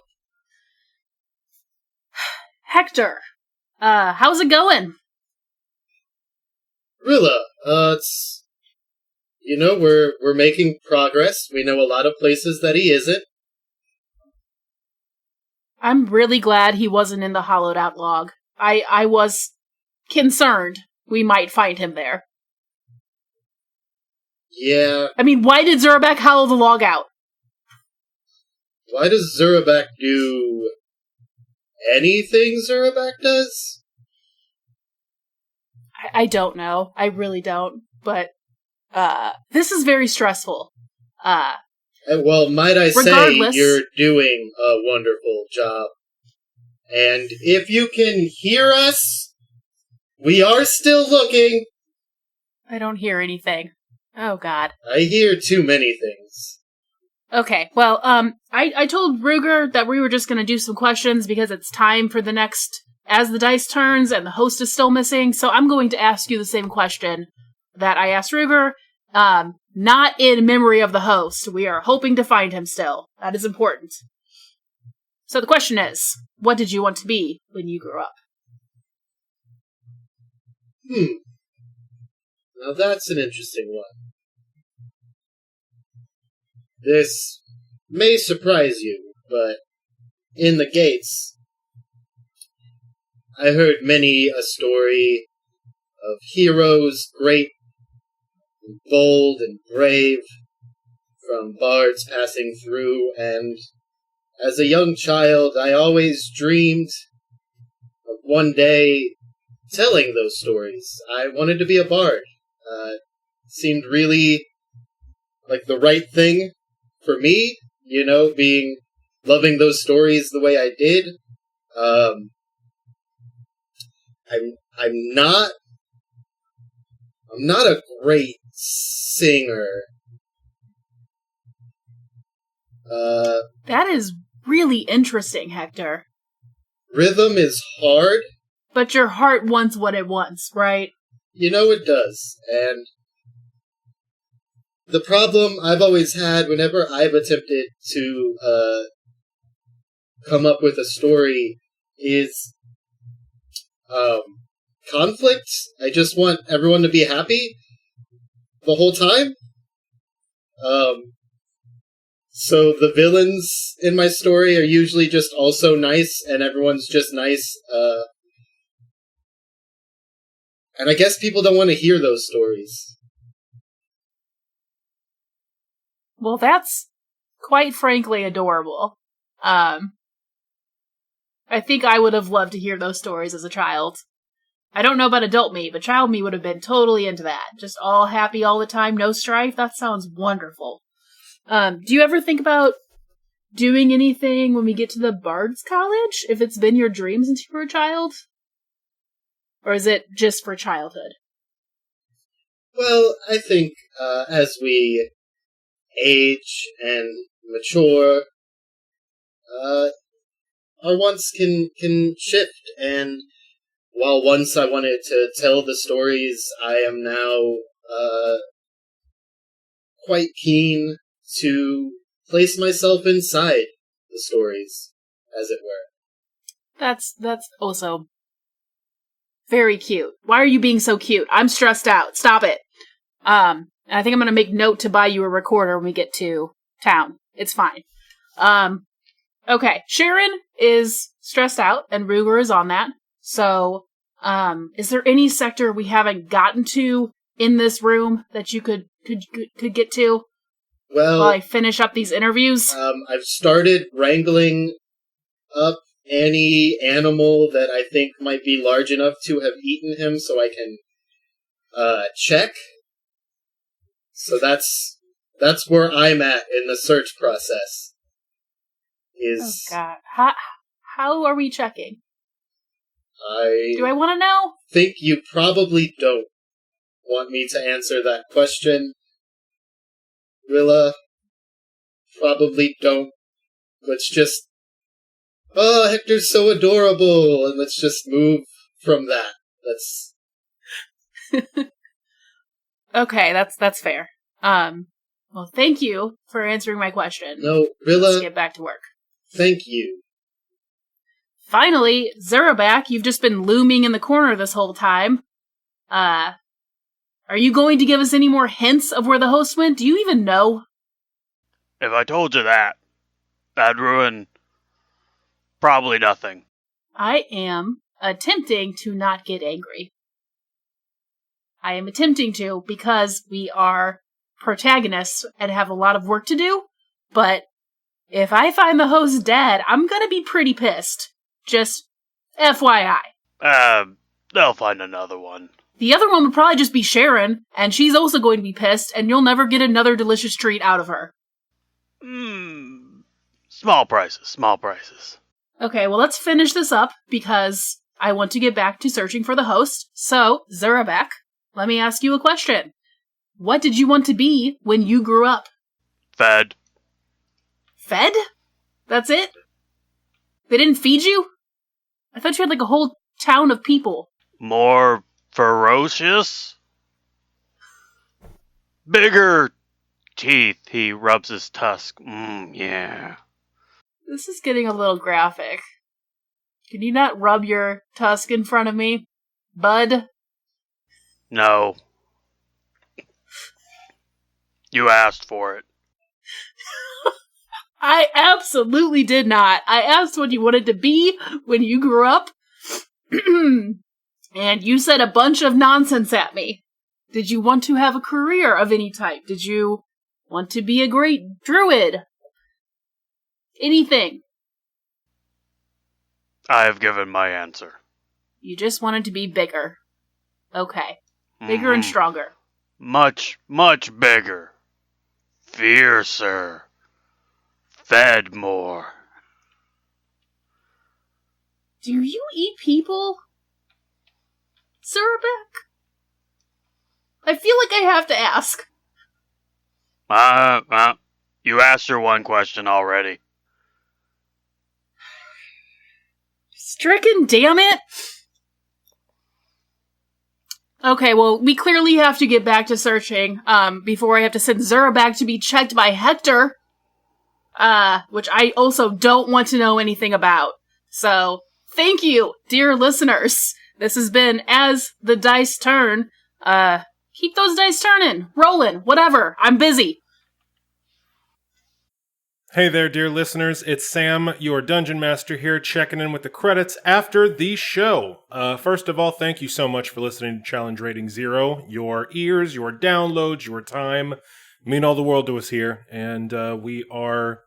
Hector, how's it going? Rilla, it's... You know, we're making progress. We know a lot of places that he isn't. I'm really glad he wasn't in the hollowed out log. I was concerned we might find him there. Yeah. I mean, why did Zurabek hollow the log out? Why does Zurabek do anything Zurabek does? I don't know. I really don't. But this is very stressful. Well, might I regardless, say, you're doing a wonderful job. And if you can hear us, we are still looking. I don't hear anything. Oh, God. I hear too many things. Okay, well, I told Ruger that we were just gonna do some questions because it's time for the next As the Dice Turns and the host is still missing, so I'm going to ask you the same question that I asked Ruger, not in memory of the host. We are hoping to find him still. That is important. So the question is, what did you want to be when you grew up? Now that's an interesting one. This may surprise you, but in the Gates, I heard many a story of heroes, great and bold and brave, from bards passing through, and as a young child, I always dreamed of one day telling those stories. I wanted to be a bard. It seemed really like the right thing for me, you know, loving those stories the way I did. I'm not a great singer. That is really interesting, Hector. Rhythm is hard. But your heart wants what it wants, right? You know it does, and the problem I've always had whenever I've attempted to come up with a story is conflict. I just want everyone to be happy the whole time. So the villains in my story are usually just also nice, and everyone's just nice. And I guess people don't want to hear those stories. Well, that's quite frankly adorable. I think I would have loved to hear those stories as a child. I don't know about adult me, but child me would have been totally into that. Just all happy all the time, no strife. That sounds wonderful. Do you ever think about doing anything when we get to the Bard's College? If it's been your dream since you were a child? Or is it just for childhood? Well, I think as we age and mature, our wants can shift. And while once I wanted to tell the stories, I am now quite keen to place myself inside the stories, as it were. That's also very cute. Why are you being so cute? I'm stressed out. Stop it. And I think I'm going to make note to buy you a recorder when we get to town. It's fine. Okay. Sharon is stressed out, and Ruger is on that. So, is there any sector we haven't gotten to in this room that you could get to? Well, while I finish up these interviews? I've started wrangling up any animal that I think might be large enough to have eaten him, so I can check. So that's where I'm at in the search process. Oh God, How are we checking? Do I I want to know? think you probably don't want me to answer that question. Rilla, probably don't. Let's just... Oh, Hector's so adorable, and let's just move from that. That's... Okay, that's fair. Well, thank you for answering my question. No, Let's Rilla, get back to work. thank you. Finally, Zerabak, you've just been looming in the corner this whole time. Are you going to give us any more hints of where the host went? Do you even know? If I told you that, that'd ruin probably nothing. I am attempting to not get angry. I am attempting to because we are protagonists and have a lot of work to do, but if I find the host dead, I'm gonna be pretty pissed. Just FYI. They'll find another one. The other one would probably just be Sharon, and she's also going to be pissed, and you'll never get another delicious treat out of her. Small prices. Okay, well, let's finish this up, because I want to get back to searching for the host. So, Zerabak, let me ask you a question. What did you want to be when you grew up? Fed. Fed? That's it? They didn't feed you? I thought you had like a whole town of people. More ferocious? Bigger teeth. He rubs his tusk. Yeah. This is getting a little graphic. Can you not rub your tusk in front of me, bud? No. You asked for it. I absolutely did not. I asked what you wanted to be when you grew up, and you said a bunch of nonsense at me. Did you want to have a career of any type? Did you want to be a great druid? Anything. I have given my answer. You just wanted to be bigger. Okay. Bigger and stronger. Much, much bigger. Fiercer. Fed more. Do you eat people, Zerabak? I feel like I have to ask. You asked your one question already. Stricken, damn it! Okay, well, we clearly have to get back to searching, before I have to send Zerabak to be checked by Hector. Which I also don't want to know anything about. So, thank you, dear listeners. This has been As the Dice Turn. Keep those dice turning, rolling, whatever. I'm busy. Hey there, dear listeners. It's Sam, your Dungeon Master here, checking in with the credits after the show. First of all, thank you so much for listening to Challenge Rating 0. Your ears, your downloads, your time mean all the world to us here, and we are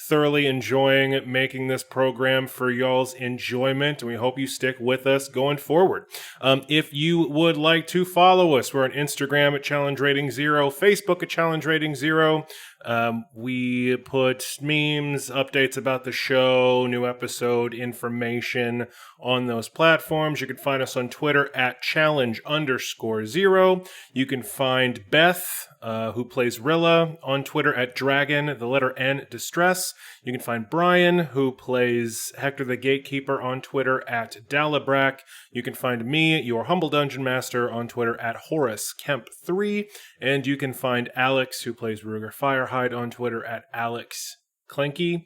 thoroughly enjoying making this program for y'all's enjoyment, and we hope you stick with us going forward. If you would like to follow us, we're on Instagram at Challenge Rating 0, Facebook at Challenge Rating 0. We put memes, updates about the show, new episode information on those platforms. You can find us on Twitter at challenge_0. You can find Beth, who plays Rilla, on Twitter at Dragon, the letter N, Distress. You can find Brian, who plays Hector the Gatekeeper, on Twitter at Dalibrak. You can find me, your humble Dungeon Master, on Twitter at Horace Kemp 3. And you can find Alex, who plays Ruger Firehide, on Twitter at Alex Clinky.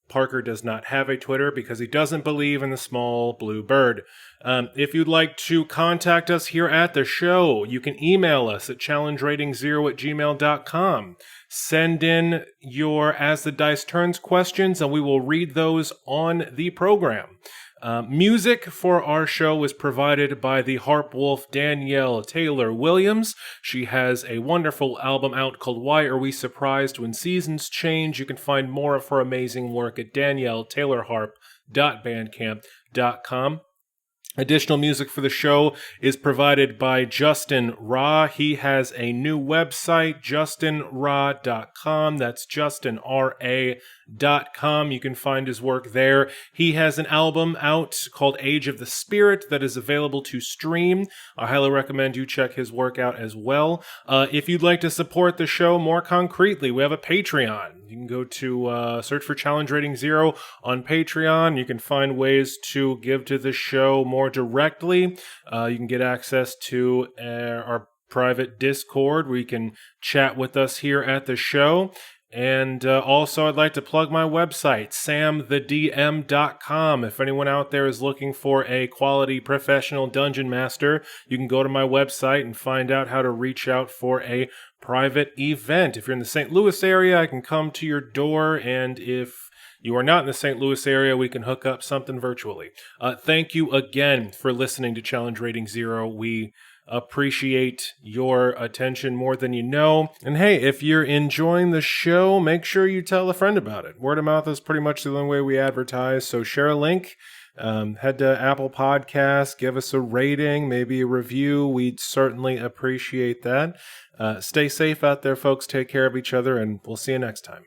Parker does not have a Twitter because he doesn't believe in the small blue bird. If you'd like to contact us here at the show, you can email us at challengerating0@gmail.com. Send in your As the Dice Turns questions, and we will read those on the program. Music for our show is provided by the harp wolf Danielle Taylor Williams. She has a wonderful album out called Why Are We Surprised When Seasons Change? You can find more of her amazing work at danielletaylorharp.bandcamp.com. Additional music for the show is provided by Justin Ra. He has a new website, justinra.com. That's Justin, You can find his work there. He has an album out called Age of the Spirit that is available to stream. I highly recommend you check his work out as well. If you'd like to support the show more concretely, we have a Patreon. You can go to search for Challenge Rating 0 on Patreon. You can find ways to give to the show more directly. You can get access to our private Discord where you can chat with us here at the show. And also, I'd like to plug my website, samthedm.com. If anyone out there is looking for a quality professional dungeon master, you can go to my website and find out how to reach out for a private event. If you're in the St. Louis area, I can come to your door, and if you are not in the St. Louis area, we can hook up something virtually. Thank you again for listening to Challenge Rating 0. We appreciate your attention more than you know. And hey, if you're enjoying the show, make sure you tell a friend about it. Word of mouth is pretty much the only way we advertise, so share a link. Head to Apple Podcasts, give us a rating, maybe a review. We'd certainly appreciate that. Stay safe out there, folks. Take care of each other, and we'll see you next time.